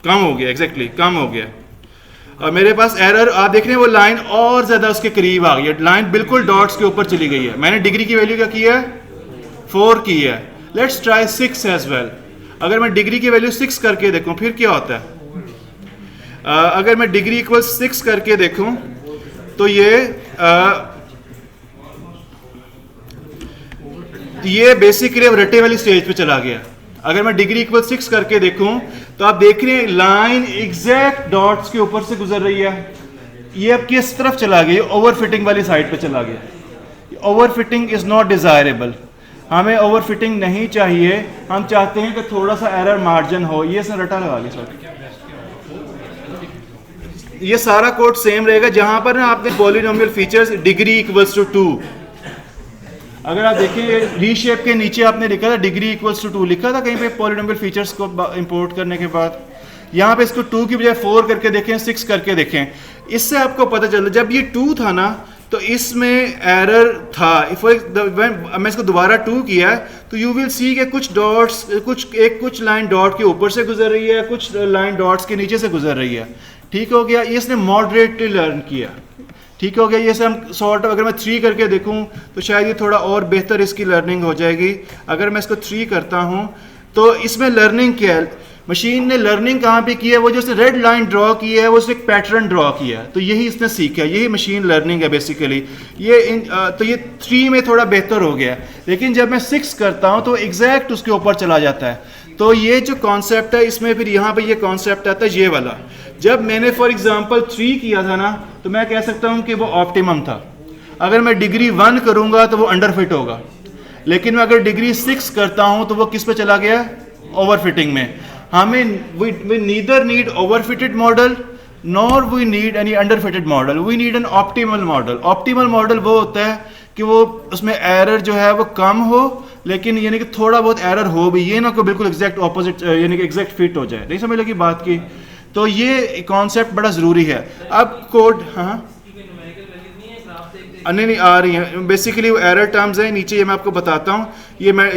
कम हो गया, एग्जैक्टली कम हो गया। और मेरे पास एरर आप देख रहे हैं वो लाइन और ज़्यादा उसके करीब आ गई है, लाइन बिल्कुल डॉट्स के ऊपर चली गई है। मैंने डिग्री की वैल्यू क्या की है, 4 की है। Let's try 6 as well. अगर मैं डिग्री की वैल्यू 6 करके देखूं फिर क्या होता है। अगर मैं डिग्री इक्वल 6 करके देखूं तो ये बेसिकली अब रटे वाली स्टेज पे चला गया। अगर मैं डिग्री इक्वल 6 करके देखूं तो आप देख रहे हैं लाइन एग्जैक्ट डॉट्स के ऊपर से गुजर रही है। ये अब किस तरफ चला गया, ओवरफिटिंग वाली साइड पे चला गया। ओवरफिटिंग इज नॉट डिजायरेबल, हमें ओवरफिटिंग नहीं चाहिए। हम चाहते हैं कि थोड़ा सा एरर मार्जिन हो। ये सर रटा लगा लिया सर, ये सारा कोड सेम रहेगा। जहां पर ना आपने polynomial features degree equals to 2, अगर आप देखें रीशेप के नीचे आपने लिखा था डिग्री इक्वल्स टू 2 लिखा था कहीं पे पॉलिनोमियल फीचर्स को इंपोर्ट करने के बाद। यहाँ पे इसको 2 की बजाय 4 करके देखें, 6 करके देखें, इससे आपको पता चलता जब ये 2 था ना तो इसमें एरर था। मैं इसको दोबारा 2 किया तो यू विल सी के कुछ डॉट्स कुछ लाइन डॉट के ऊपर से गुजर रही है, कुछ लाइन डॉट्स के नीचे से गुजर रही है। ठीक हो गया, ये इसने मॉडरेटली लर्न किया। ठीक हो गया, ये से हम सॉर्ट अगर मैं 3 करके देखूं तो शायद ये थोड़ा और बेहतर इसकी लर्निंग हो जाएगी। अगर मैं इसको 3 करता हूं तो इसमें लर्निंग क्या है, मशीन ने लर्निंग कहाँ पे की है, वो जो उसने रेड लाइन ड्रॉ की है वो उसने एक पैटर्न ड्रॉ किया है, तो यही इसने सीखा है, यही मशीन लर्निंग है बेसिकली। तो ये 3 में थोड़ा बेहतर हो गया, लेकिन जब मैं 6 करता हूँ तो एग्जैक्ट उसके ऊपर चला जाता है। तो ये जो कॉन्सेप्ट है इसमें फिर यहाँ पे ये कॉन्सेप्ट आता है ये वाला। जब मैंने फॉर एग्जांपल 3 किया था ना तो मैं कह सकता हूँ कि वो ऑप्टिमम था। अगर मैं डिग्री 1 करूँगा तो वो अंडरफिट होगा, लेकिन मैं अगर डिग्री 6 करता हूँ तो वो किस पे चला गया, ओवरफिटिंग में। हमें we neither need overfitted model nor we need any underfitted model, we need an optimal model। optimal model वो होता है कि वो उसमें एरर जो है वो कम हो, लेकिन यानी कि थोड़ा बहुत एरर हो भी, ये ना को बिल्कुल एग्जैक्ट ऑपोजिट यानी कि एग्जैक्ट फिट हो जाए। नहीं समझ लगी बात की। तो ये कॉन्सेप्ट बड़ा ज़रूरी है। अब कोड हाँ नहीं आ रही है, बेसिकली वो एरर टर्म्स है नीचे, ये मैं आपको बताता हूँ। ये मैं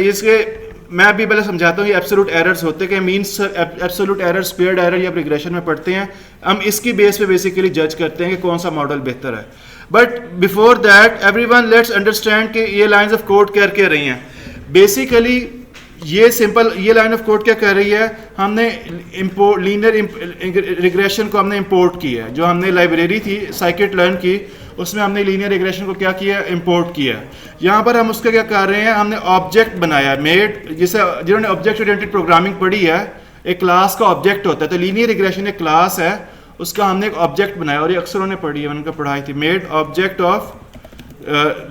अभी पहले समझाता हूँ ये एब्सोल्यूट एरर्स होते हैं, means absolute error, squared error या रिग्रेशन में पढ़ते हैं हम। इसकी बेस पे बेसिकली जज करते हैं कि कौन सा मॉडल बेहतर है। But before that everyone let's understand कि ये लाइंस ऑफ कोड क्या कह रही हैं। बेसिकली ये सिंपल ये लाइन ऑफ कोड क्या कर रही है, हमने इंपोर्ट लीनियर रिग्रेशन को हमने इंपोर्ट किया है। जो हमने लाइब्रेरी थी साइकिट लर्न की, उसमें हमने लीनियर रिग्रेशन को क्या किया, इंपोर्ट किया। यहाँ पर हम उसका क्या कर रहे हैं, हमने ऑब्जेक्ट बनाया मेड, जिसे जिन्होंने ऑब्जेक्ट ओरिएंटेड प्रोग्रामिंग पढ़ी है, एक क्लास का ऑब्जेक्ट होता है। तो लीनियर रिग्रेशन एक क्लास है, उसका हमने एक ऑब्जेक्ट बनाया, और ये अक्सर उन्होंने पढ़ी है, उनका पढ़ाई थी, made object of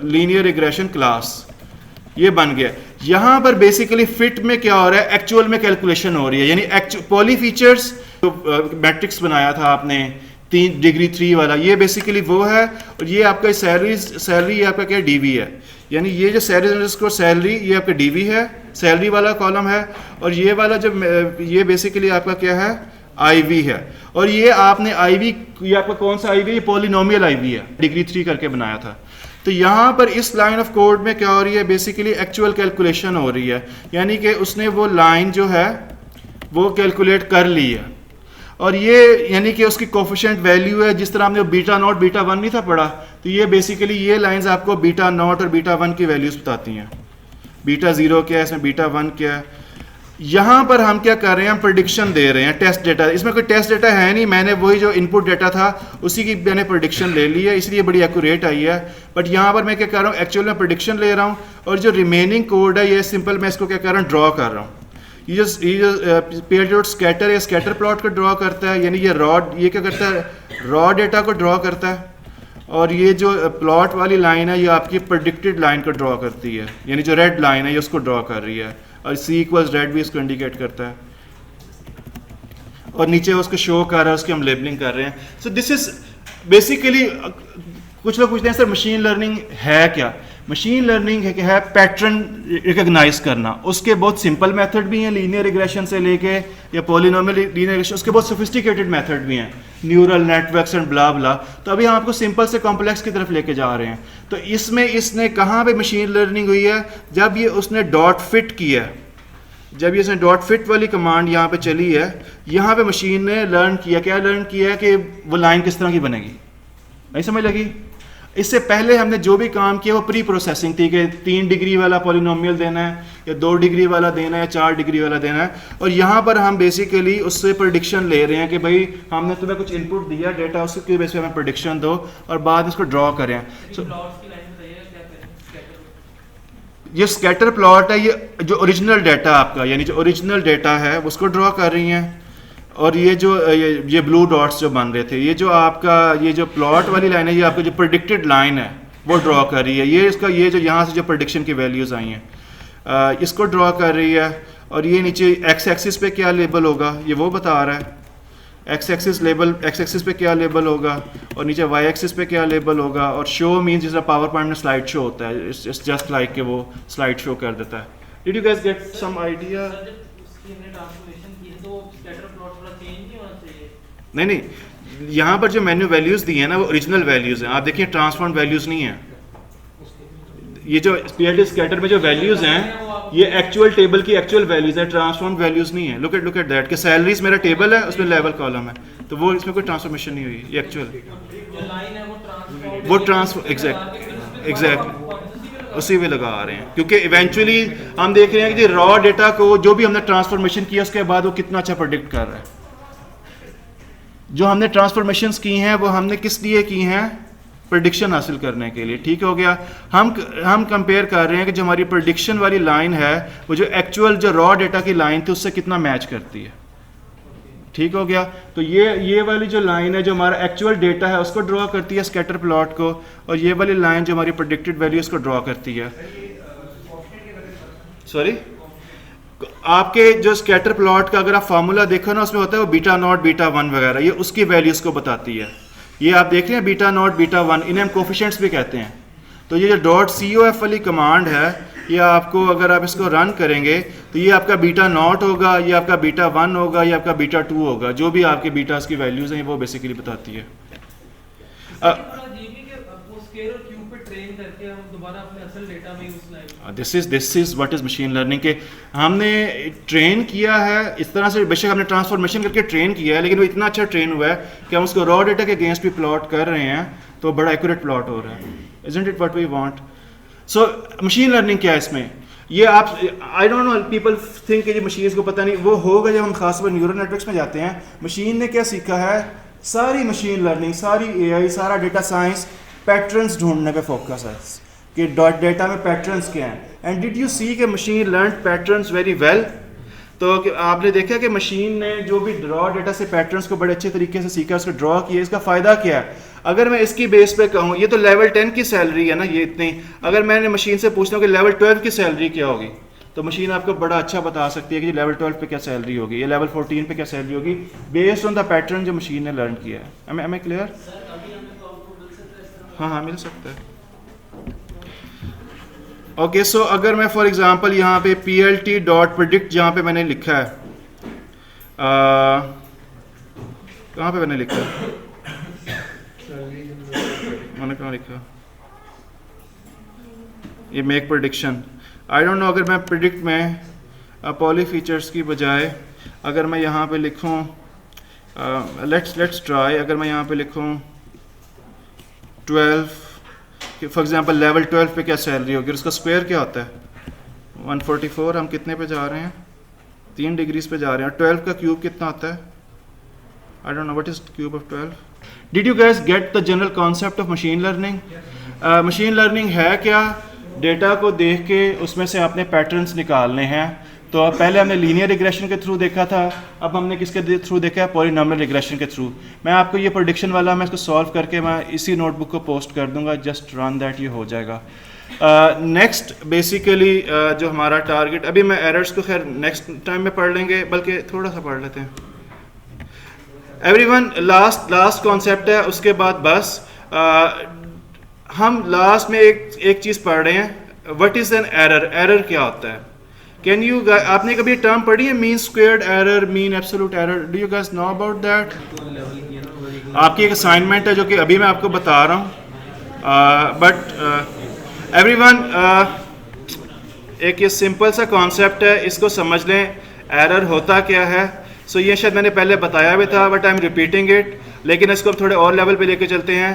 linear regression class, ये बन गया। यहाँ पर बेसिकली फिट में क्या हो रहा है, एक्चुअल में कैलकुलेशन हो रही है, यानी पॉली फीचर्स मैट्रिक्स बनाया था आपने 3 डिग्री 3 वाला, ये बेसिकली वो है। और ये आपका सैलरी ये आपका क्या डीवी है, यानी ये जो सैलरी ये आपका डीवी है, सैलरी वाला कॉलम है। और ये वाला जब ये बेसिकली आपका क्या है, आईवी है। और ये आपने आईवी, ये आपका कौन सा आईवी है, ये पॉलिनोमियल आईवी है, डिग्री 3 करके बनाया था। तो यहाँ पर इस लाइन ऑफ कोड में क्या हो रही है, बेसिकली एक्चुअल कैलकुलेशन हो रही है, यानी कि उसने वो लाइन जो है वो कैलकुलेट कर ली है। और ये यानी कि उसकी कोफिशिएंट वैल्यू है, जिस तरह हमने बीटा नॉट बीटा वन नहीं था पढ़ा, तो ये बेसिकली ये लाइंस आपको बीटा नॉट और बीटा वन की वैल्यूज़ बताती हैं। बीटा ज़ीरो क्या है, इसमें बीटा वन क्या है। यहाँ पर हम क्या कर रहे हैं, हम प्रेडिक्शन दे रहे हैं, टेस्ट डेटा। इसमें कोई टेस्ट डेटा है नहीं, मैंने वही जो इनपुट डेटा था उसी की मैंने प्रेडिक्शन ले ली है, इसलिए बड़ी एक्यूरेट आई है। बट यहाँ पर मैं क्या कर रहा हूँ, एक्चुअल में प्रेडिक्शन ले रहा हूँ, और जो रिमेनिंग कोड है ये सिंपल मैं इसको क्या कर रहा हूँ, ड्रॉ कर रहा हूँ। ये जो पीएलटी स्कैटर है, स्कैटर प्लॉट को ड्रॉ करता है, यानी ये ये क्या करता है, रॉ डेटा को ड्रॉ करता है। और ये जो प्लॉट वाली लाइन है ये आपकी प्रेडिक्टेड लाइन को ड्रॉ करती है, यानी जो रेड लाइन है ये उसको ड्रॉ कर रही है, और सी इक्वल्स रेड भी इसको इंडिकेट करता है, और नीचे उसको शो कर रहा है, उसकी हम लेबलिंग कर रहे हैं। सो दिस इज बेसिकली, कुछ लोग पूछते हैं सर मशीन लर्निंग है क्या। मशीन लर्निंग है पैटर्न रिकॉग्नाइज करना। उसके बहुत सिंपल मेथड भी हैं, लीनियर रिग्रेशन से लेके या पॉलिनोमियल लीनियर रिग्रेशन, उसके बहुत सोफिस्टिकेटेड मेथड भी हैं, न्यूरल नेटवर्क्स एंड ब्ला ब्ला। तो अभी हम आपको सिंपल से कॉम्प्लेक्स की तरफ लेके जा रहे हैं। तो इसमें इसने कहाँ पे मशीन लर्निंग हुई है, जब ये उसने डॉट फिट किया है, जब ये इसने डॉट फिट वाली कमांड यहाँ पे चली है, यहाँ पे मशीन ने लर्न किया, क्या लर्न किया है कि वो लाइन किस तरह की बनेगी। नहीं समझ लगी। इससे पहले हमने जो भी काम किया वो प्री प्रोसेसिंग थी कि 3 डिग्री वाला पॉलिनोमियल देना है या 2 डिग्री वाला देना है या 4 डिग्री वाला देना है। और यहाँ पर हम बेसिकली उससे प्रेडिक्शन ले रहे हैं कि भाई हमने तुम्हें कुछ इनपुट दिया डेटा, उसके बेस पे हमें प्रेडिक्शन दो और बाद इसको ड्रॉ करें। ये स्कैटर प्लॉट है, ये जो ओरिजिनल डाटा आपका, यानी जो ओरिजिनल डाटा है उसको ड्रॉ कर रही हैं। और ये जो ये ब्लू डॉट्स जो बन रहे थे, ये जो आपका ये जो प्लॉट वाली लाइन है, ये आपका जो प्रेडिक्टेड लाइन है वो ड्रॉ कर रही है। ये इसका ये जो यहाँ से जो प्रेडिक्शन की वैल्यूज़ आई हैं इसको ड्रॉ कर रही है। और ये नीचे एक्स एक्सिस पे क्या लेबल होगा ये वो बता रहा है। एक्स एक्सिस पे क्या लेबल होगा और नीचे वाई एक्सिस पे क्या लेबल होगा। और शो मीन्स जिस तरह पावर पॉइंट में स्लाइड शो होता है, इट्स जस्ट लाइक कि वो स्लाइड शो कर देता है। Did you guys get some idea? नहीं, यहाँ पर जो मैन्यू वैल्यूज़ दी है ना वो ओरिजिनल वैल्यूज़ हैं। आप देखिए ट्रांसफॉर्म वैल्यूज़ नहीं है। ये जो पीएलटी स्कैटर में जो वैल्यूज़ हैं ये एक्चुअल टेबल की एक्चुअल वैल्यूज़ है, ट्रांसफॉर्म वैल्यूज़ नहीं है। लुक एट दैट कि सैलरीज मेरा टेबल है, उसमें लेवल कॉलम है, तो वो इसमें कोई ट्रांसफॉर्मेशन नहीं हुई। ये एक्चुअल वो ट्रांसफॉर्म एग्जैक्टली उसी में लगा रहे हैं, क्योंकि इवेंचुअली हम देख रहे हैं कि रॉ डेटा को जो भी हमने ट्रांसफॉर्मेशन किया उसके बाद वो कितना अच्छा प्रेडिक्ट कर रहा है। जो हमने ट्रांसफॉर्मेशंस की हैं वो हमने किस लिए की हैं, प्रेडिक्शन हासिल करने के लिए। ठीक हो गया। हम कंपेयर कर रहे हैं कि जो हमारी प्रेडिक्शन वाली लाइन है वो जो एक्चुअल जो रॉ डेटा की लाइन थी उससे कितना मैच करती है। ठीक हो गया। तो ये वाली जो लाइन है जो हमारा एक्चुअल डेटा है उसको ड्रॉ करती है स्कैटर प्लॉट को, और ये वाली लाइन जो हमारी प्रेडिक्टेड वैल्यू उसको ड्रॉ करती है। सॉरी, आपके जो स्कैटर प्लॉट का अगर आप फार्मूला देखो ना उसमें होता है वो बीटा नॉट बीटा वन वगैरह, ये उसकी वैल्यूज़ को बताती है। ये आप देख रहे हैं बीटा नॉट बीटा वन, इन्हें हम कोफिशिएंट्स भी कहते हैं। तो ये जो डॉट COF वाली कमांड है ये आपको अगर आप इसको रन करेंगे तो ये आपका बीटा नॉट होगा, ये आपका बीटा वन होगा, ये आपका बीटा टू होगा। जो भी आपके बीटास की वैल्यूज़ हैं वो बेसिकली बताती है। This is what is machine learning के हमने ट्रेन किया है इस तरह से। बेशक हमने ट्रांसफॉर्मेशन करके ट्रेन किया है, लेकिन वो इतना अच्छा ट्रेन हुआ है कि हम उसको रॉ डेटा के अगेंस्ट भी प्लॉट कर रहे हैं तो बड़ा एक्यूरेट प्लॉट हो रहा है। Isn't it what we want? So machine learning क्या है इसमें? ये आप I don't know, people think कि ये मशीन को पता नहीं, वो होगा जब हम खासकर न्यूरल नेटवर्क्स में जाते हैं। मशीन ने क्या सीखा है, सारी मशीन लर्निंग, सारी AI, सारा डेटा साइंस पैटर्न्स ढूंढने पे फोकस है कि डेटा में पैटर्न्स क्या हैं। एंड डिड यू सी कि machine learn patterns very well. तो आपने देखा कि मशीन ने जो भी रॉ डेटा से पैटर्न्स को बड़े अच्छे तरीके से सीखा, उसको ड्रॉ किया। इसका फ़ायदा क्या है? अगर मैं इसकी बेस पे कहूँ, ये तो लेवल 10 की सैलरी है ना, ये इतनी। अगर मैंने मशीन से पूछता हूँ कि लेवल 12 की सैलरी क्या होगी, तो मशीन आपको बड़ा अच्छा बता सकती है कि लेवल 12 पे क्या सैलरी होगी या लेवल 14 पे क्या सैलरी होगी, बेस्ड ऑन द पैटर्न जो मशीन ने लर्न किया है। Am I clear? हाँ, मिल सकता है। ओके, सो अगर मैं फॉर एग्जांपल यहाँ पे plt.predict जहाँ पे मैंने लिखा है, कहाँ पे मैंने लिखा है, मैंने कहाँ लिखा, ये make prediction. I don't no, अगर मैं प्रिडिक्ट में पॉली फीचर्स की बजाय अगर मैं यहाँ पे लिखूँ लेट्स ट्राई, अगर मैं यहाँ पे लिखूँ 12, फॉर एग्जांपल लेवल 12 पे क्या सैलरी होगी, उसका स्क्वायर क्या होता है 144, हम कितने पे जा रहे हैं 3 डिग्रीज पे जा रहे हैं। 12 का क्यूब कितना होता है, आई don't know what is cube of 12। Did you guys get the general concept of machine learning? Machine learning है क्या, डेटा को देख के उसमें से आपने पैटर्न्स निकालने हैं। तो पहले हमने लीनियर रिग्रेशन के थ्रू देखा था, अब हमने किसके थ्रू देखा है, पॉलिनॉमियल रिग्रेशन के थ्रू। मैं आपको ये प्रेडिक्शन वाला मैं इसको सॉल्व करके मैं इसी नोटबुक को पोस्ट कर दूंगा, जस्ट रन दैट, ये हो जाएगा। नेक्स्ट बेसिकली जो हमारा टारगेट, अभी मैं एरर्स को खैर नेक्स्ट टाइम में पढ़ लेंगे, बल्कि थोड़ा सा पढ़ लेते हैं। एवरीवन लास्ट कॉन्सेप्ट है, उसके बाद बस हम लास्ट में एक चीज़ पढ़ रहे हैं, what is an error, error क्या होता है। कैन यू, आपने कभी टर्म पढ़ी है mean squared error, mean absolute error, do you guys know about that? आपकी एक असाइनमेंट है जो कि अभी मैं आपको बता रहा हूँ, बट एवरीवन एक ये सिंपल सा कॉन्सेप्ट है, इसको समझ लें, एरर होता क्या है। सो ये शायद मैंने पहले बताया भी था, but I am repeating it, लेकिन इसको थोड़े और लेवल पे लेके चलते हैं।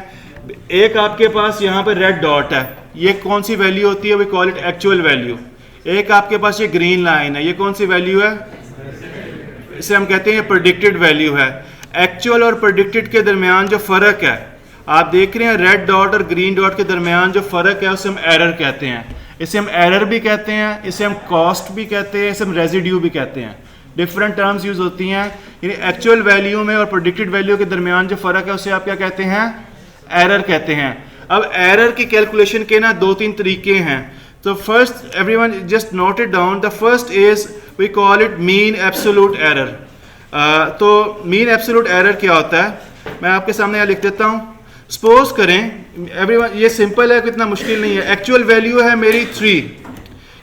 एक आपके पास यहाँ पे रेड डॉट है, ये कौन सी वैल्यू होती है, we call it actual value. एक आपके पास ये ग्रीन लाइन है, ये कौन सी वैल्यू है, इसे हम कहते हैं प्रेडिक्टेड वैल्यू है। एक्चुअल और प्रेडिक्टेड के दरमियान जो फ़र्क है, आप देख रहे हैं रेड डॉट और ग्रीन डॉट के दरमियान जो फ़र्क है उसे हम एरर कहते हैं। इसे हम एरर भी कहते हैं, इसे हम कॉस्ट भी कहते हैं, इसे हम रेजिड्यू भी कहते हैं। डिफरेंट टर्म्स यूज़ होती हैं, यानी एक्चुअल वैल्यू में और प्रेडिक्टेड वैल्यू के दरमियान जो फ़र्क है उसे आप क्या कहते हैं, एरर कहते हैं। अब एरर की कैलकुलेशन के ना 2-3 तरीके हैं। तो first, everyone just note it down, the first is we call it mean absolute error. तो मीन एब्सोल्यूट एरर क्या होता है, मैं आपके सामने यहाँ लिख देता हूँ। सपोज करें एवरीवन, ये सिंपल है, इतना मुश्किल नहीं है। एक्चुअल वैल्यू है मेरी 3,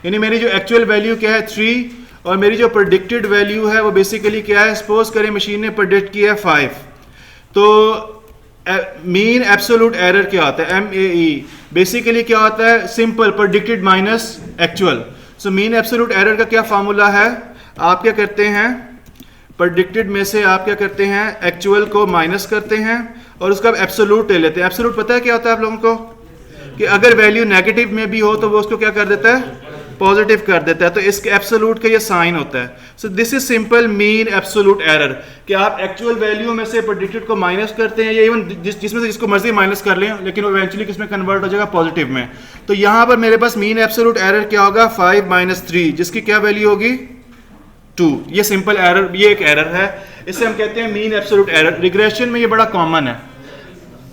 यानी मेरी जो एक्चुअल वैल्यू क्या है 3, और मेरी जो प्रेडिक्टेड वैल्यू है वो बेसिकली क्या है, सपोज करें मशीन ने प्रेडिक्ट किया है 5। तो मीन एब्सोल्यूट एरर क्या होता है, MAE, बेसिकली क्या होता है, simple predicted minus actual. So mean absolute error का क्या फार्मूला है, आप क्या करते हैं, प्रेडिक्टेड में से आप क्या करते हैं, एक्चुअल को माइनस करते हैं और उसका एब्सोल्यूट ले लेते हैं। एब्सोल्यूट पता है क्या होता है आप लोगों को, कि अगर वैल्यू नेगेटिव में भी हो तो वो उसको क्या कर देता है, पॉजिटिव कर देता है। तो इसके एब्सोल्यूट का ये साइन होता है। So this is simple mean absolute error, कि आप एक्चुअल वैल्यू में से प्रेडिक्टेड को माइनस करते हैं, या इवन जिसमें से जिसको मर्जी माइनस कर लें, लेकिन वो इवेंचुअली किसमें कन्वर्ट हो जाएगा, पॉजिटिव में। तो यहाँ पर मेरे पास मीन एब्सोल्यूट एरर क्या होगा, 5 - 3, जिसकी क्या वैल्यू होगी 2। ये सिंपल एरर, ये एक एरर है, इसे हम कहते हैं मीन एब्सोल्यूट एरर। रिग्रेशन में ये बड़ा कॉमन है।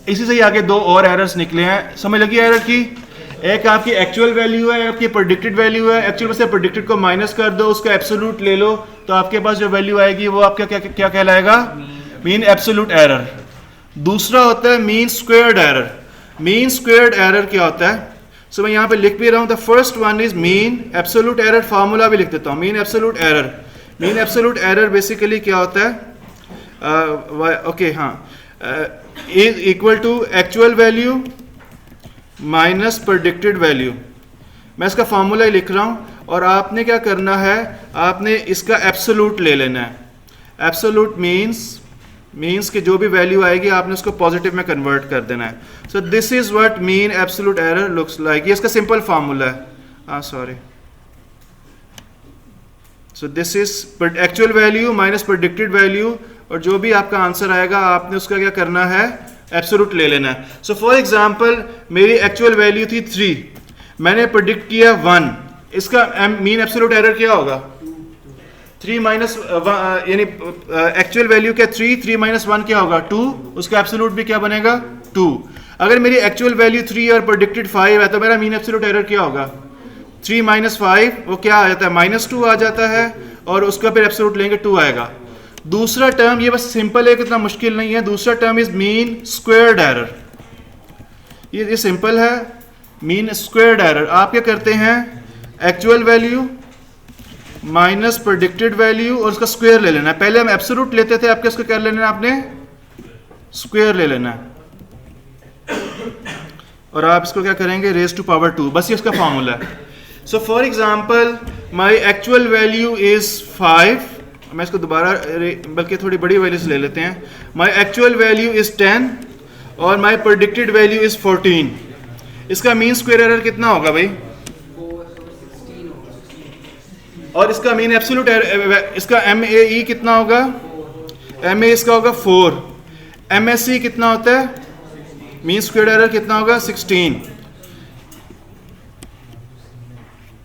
इसी से ही आगे 2 और एरर्स निकले हैं, समझ लगी एरर की। एक आपकी एक्चुअल वैल्यू है, आपकी प्रेडिक्टेड वैल्यू है, एक्चुअल में से प्रेडिक्टेड को माइनस कर दो, उसका एब्सोल्यूट ले लो, तो आपके पास जो वैल्यू आएगी वो आपका क्या क्या कहलाएगा, मीन एब्सोल्यूट एरर। दूसरा होता है mean squared error. Mean squared error क्या होता है, सो मैं यहाँ पे लिख भी रहा हूँ, the first one is mean absolute error, formula भी लिख देता हूँ। Mean absolute error, mean absolute error basically क्या होता है, ओके हाँ, is equal to actual value minus predicted value. मैं इसका फार्मूला ही लिख रहा हूँ, और आपने क्या करना है, आपने इसका एब्सोल्यूट ले लेना है। एब्सोल्यूट मीन्स कि जो भी वैल्यू आएगी आपने उसको पॉजिटिव में कन्वर्ट कर देना है। So this is what mean absolute error looks like. ये इसका सिंपल फार्मूला है, sorry. So this is actual value minus predicted value, और जो भी आपका आंसर आएगा आपने उसका क्या करना है, एब्सोल्यूट ले लेना है। सो फॉर एग्जांपल मेरी एक्चुअल वैल्यू थी 3, मैंने प्रेडिक्ट किया 1, इसका मीन एब्सोल्यूट एरर क्या होगा, 3 माइनस, यानी एक्चुअल वैल्यू क्या 3 माइनस 1 क्या होगा 2, उसका एब्सोल्यूट भी क्या बनेगा 2। अगर मेरी एक्चुअल वैल्यू 3 और प्रेडिक्टेड 5 है तो मेरा मीन एब्सोल्यूट एरर क्या होगा, 3 माइनस 5 वो क्या आ जाता है, -2 आ जाता है, और उसका फिर एब्सोल्यूट लेंगे 2 आएगा। दूसरा टर्म, ये बस सिंपल है, इतना मुश्किल नहीं है। दूसरा term is mean squared error. ये सिंपल है, मीन स्क्वेयर्ड एरर। आप क्या करते हैं, actual value minus predicted value और उसका स्क्वायर ले लेना है। पहले हम एब्सोल्यूट लेते थे, आपके उसको क्या लेना है, आपने स्क्वायर ले लेना है, और आप इसको क्या करेंगे, रेज टू पावर 2। बस ये इसका फॉर्मूला है। सो for example my actual value is 5 मैं इसको दोबारा बल्कि थोड़ी बड़ी वैल्यूज ले लेते हैं। माई एक्चुअल वैल्यू इज़ 10 और माई प्रेडिक्टेड वैल्यू इज़ 14। इसका मीन स्क्वायर एरर कितना होगा भाई? और इसका मीन एब्सोल्यूट इसका MAE कितना होगा? MA इसका होगा 4। MSE कितना होता है? मीन स्क्वायर एरर कितना होगा? 16।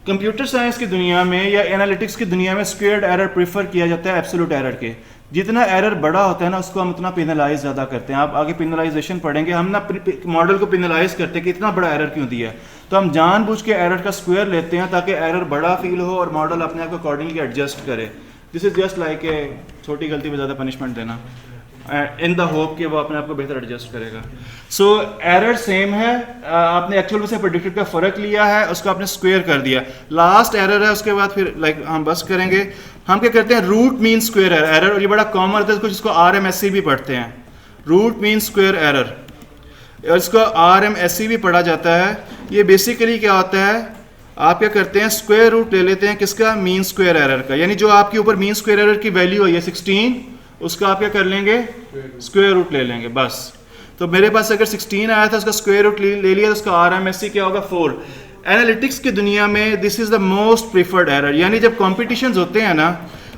कंप्यूटर साइंस की दुनिया में या एनालिटिक्स की दुनिया में स्क्वेयर्ड एरर प्रीफर किया जाता है एब्सोल्यूट एरर के। जितना एरर बड़ा होता है ना उसको हम उतना पेनलाइज ज़्यादा करते हैं। आप आगे पेनलाइजेशन पढ़ेंगे, हम ना मॉडल को पेनलाइज करते हैं कि इतना बड़ा एरर क्यों दिया है, तो हम जानबूझ के एरर का स्क्वायर लेते हैं ताकि एरर बड़ा फील हो और मॉडल अपने आप को अकॉर्डिंगली एडजस्ट करे। This is just like a छोटी गलती में ज़्यादा पनिशमेंट देना इन द होप कि वो अपने आप को बेहतर एडजस्ट करेगा। सो एरर सेम है, आपने एक्चुअल में से प्रेडिक्टेड का फ़र्क लिया है, उसको आपने स्क्वायर कर दिया। लास्ट एरर है, उसके बाद फिर हम बस करेंगे। हम क्या करते हैं? रूट मीन स्क्वायर एरर, और ये बड़ा कॉमन होता है, कुछ इसको RMSE भी पढ़ते हैं, रूट मीन स्क्वायर एरर, और इसको RMSE भी पढ़ा जाता है। ये बेसिकली क्या होता है, आप क्या करते हैं? स्क्वायर रूट ले लेते हैं किसका? मीन स्क्वायर एरर का। यानी जो आपके ऊपर मीन स्क्वायर एरर की वैल्यू है 16, उसका आप क्या कर लेंगे? स्क्वायर रूट ले लेंगे बस। तो मेरे पास अगर 16 आया था, उसका स्क्वायर रूट ले लिया, तो उसका RMSE क्या होगा? 4। एनालिटिक्स की दुनिया में this is the most preferred error. यानी जब कॉम्पिटिशन्स होते हैं ना,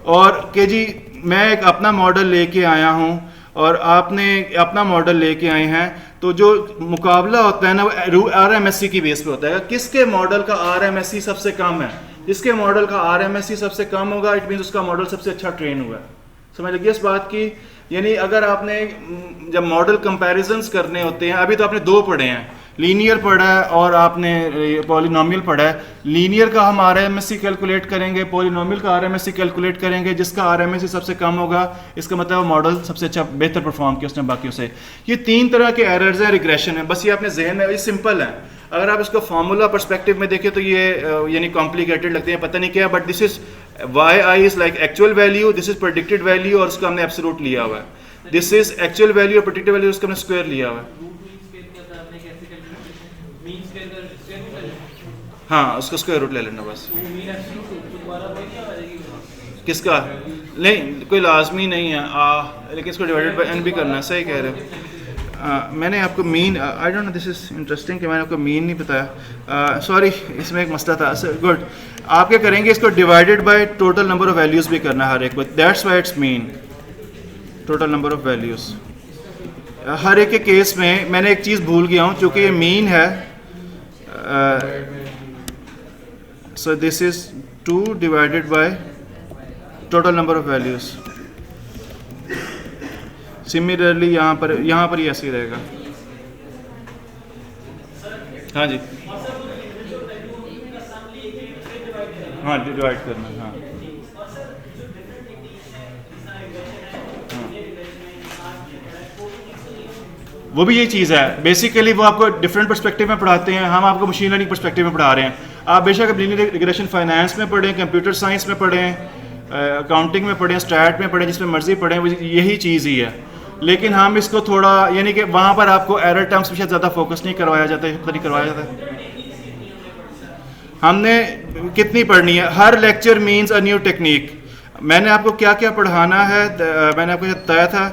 और कि जी मैं एक अपना मॉडल लेके आया हूँ और आपने अपना मॉडल लेके आए हैं, तो जो मुकाबला होता है ना वो RMSE की बेस पे होता है। किसके मॉडल का RMSE सबसे कम है? जिसके मॉडल का RMSE सबसे कम होगा, इट मीन्स उसका मॉडल सबसे अच्छा ट्रेन हुआ है। समझ लगी इस बात की? यानी अगर आपने जब मॉडल कंपैरिजंस करने होते हैं, अभी तो आपने 2 पढ़े हैं, लीनियर पढ़ा है और आपने पॉलिनोमियल पढ़ा है। लीनियर का हम RMSE कैलकुलेट करेंगे, पॉलिनोमियल का RMSE कैलकुलेट करेंगे। जिसका RMSE सबसे कम होगा, इसका मतलब मॉडल सबसे अच्छा बेहतर परफॉर्म किया उसने बाकियों से। ये 3 तरह के एरर्स हैं, रिग्रेशन है। बस ये अपने जहन में, ये सिंपल है। अगर आप इसको फार्मूला पर्सपेक्टिव में देखें तो ये यानी कॉम्प्लिकेटेड लगते हैं, पता नहीं क्या, but this is yi is like actual value, this is predicted value और उसका हमने एब्सोल्यूट लिया हुआ है। दिस इज एक्चुअल वैल्यू और प्रेडिक्टेड वैल्यू, उसका हमने स्क्वायर लिया हुआ है। हाँ, उसका स्क्वायर रूट ले लेना बस। किसका? नहीं, कोई लाजमी नहीं है, लेकिन इसको डिवाइडेड बाय n भी करना है। सही कह रहे हो। मैंने आपको mean, I don't no, this is interesting कि मैंने आपको मीन नहीं बताया। सॉरी, इसमें एक मसला था। गुड, आप क्या करेंगे? इसको divided by total number of values भी करना है हर एक को। That's why it's mean, total number of values. हर एक के केस में मैंने एक चीज़ भूल गया हूँ, चूँकि ये मीन है। So this is 2 divided by total number of values. Similarly यहाँ पर ये ऐसे ही रहेगा। हाँ जी, हाँ डिवाइड करना। हाँ, वो भी यही चीज़ है बेसिकली। वो आपको डिफरेंट पर्सपेक्टिव में पढ़ाते हैं, हम आपको मशीन लर्निंग पर्सपेक्टिव में पढ़ा रहे हैं। आप बेशक अब लीनियर रिग्रेशन फाइनेंस में पढ़ें, कंप्यूटर साइंस में पढ़ें, अकाउंटिंग में पढ़ें, स्टैट में पढ़ें, जिसमें मर्जी पढ़ें, यही चीज़ ही है। लेकिन हम इसको थोड़ा, यानी कि वहाँ पर आपको एरर टर्म्स पे शायद ज़्यादा फोकस नहीं करवाया जाता है, नहीं करवाया जाता है। हमने कितनी पढ़नी है? हर lecture means a new technique. मैंने आपको क्या क्या पढ़ाना है, मैंने आपको बताया था।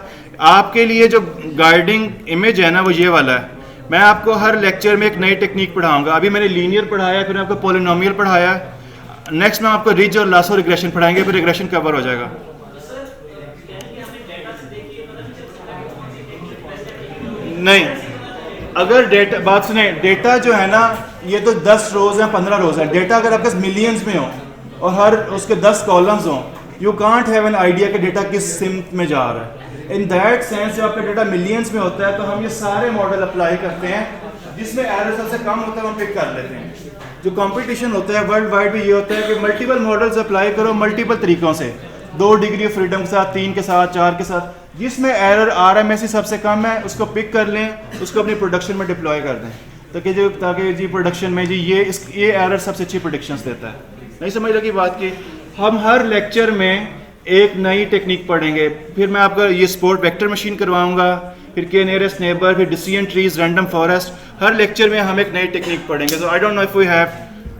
आपके लिए जो गाइडिंग इमेज है ना, वो ये वाला है। मैं आपको हर लेक्चर में एक नई टेक्निक पढ़ाऊंगा। अभी मैंने लीनियर पढ़ाया, फिर आपको पॉलिनोमियल पढ़ाया, नेक्स्ट में आपको रिज और लासो रिग्रेशन पढ़ाएंगे, फिर रिग्रेशन कवर हो जाएगा। नहीं, अगर डेटा, बात सुने, डेटा जो है ना, ये तो 10 रोज है, 15 रोज है। डेटा अगर आपके मिलियंस में हो और हर उसके 10 कॉलम्स हो, you can't have an idea कि डेटा किस सिमत में जा रहा है। इन दैट सेंस जब आपका डेटा मिलियंस में होता है, तो हम ये सारे मॉडल अप्लाई करते हैं, जिसमें एरर सबसे कम होता है हम पिक कर लेते हैं। जो कंपटीशन होता है वर्ल्ड वाइड में, ये होता है कि मल्टीपल मॉडल्स अप्लाई करो मल्टीपल तरीकों से, 2 डिग्री ऑफ फ्रीडम के साथ, 3 के साथ, 4 के साथ। जिसमें एरर RMSE सबसे कम है, उसको पिक कर लें, उसको अपनी प्रोडक्शन में डिप्लॉय कर दें, ताकि जी प्रोडक्शन में जी ये एरर सबसे अच्छी प्रोडिक्शंस देता है। नहीं समझ लगी बात की? हम हर लेक्चर में एक नई टेक्निक पढ़ेंगे। फिर मैं आपका ये स्पोर्ट वेक्टर मशीन करवाऊंगा, फिर के नियरेस्ट नेबर, फिर डिसीजन ट्रीज, रैंडम फॉरेस्ट। हर लेक्चर में हम एक नई टेक्निक पढ़ेंगे। So I don't know if we have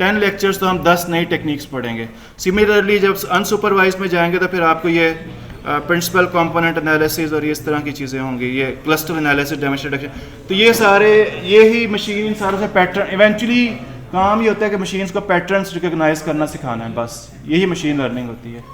10 lectures तो हम 10 नई टेक्निक्स पढ़ेंगे। सिमिलरली जब अनसुपरवाइज में जाएंगे तो फिर आपको ये प्रिंसिपल कंपोनेंट एनालिसिस और ये इस तरह की चीज़ें होंगी, ये क्लस्टर एनालिसिस, डेमोन्स्ट्रेशन, तो ये सारे यही मशीन इन सारों से पैटर्न, इवेंचुअली काम ये होता है कि मशीन्स को पैटर्न्स रिकॉग्नाइज करना सिखाना है, बस यही मशीन लर्निंग होती है।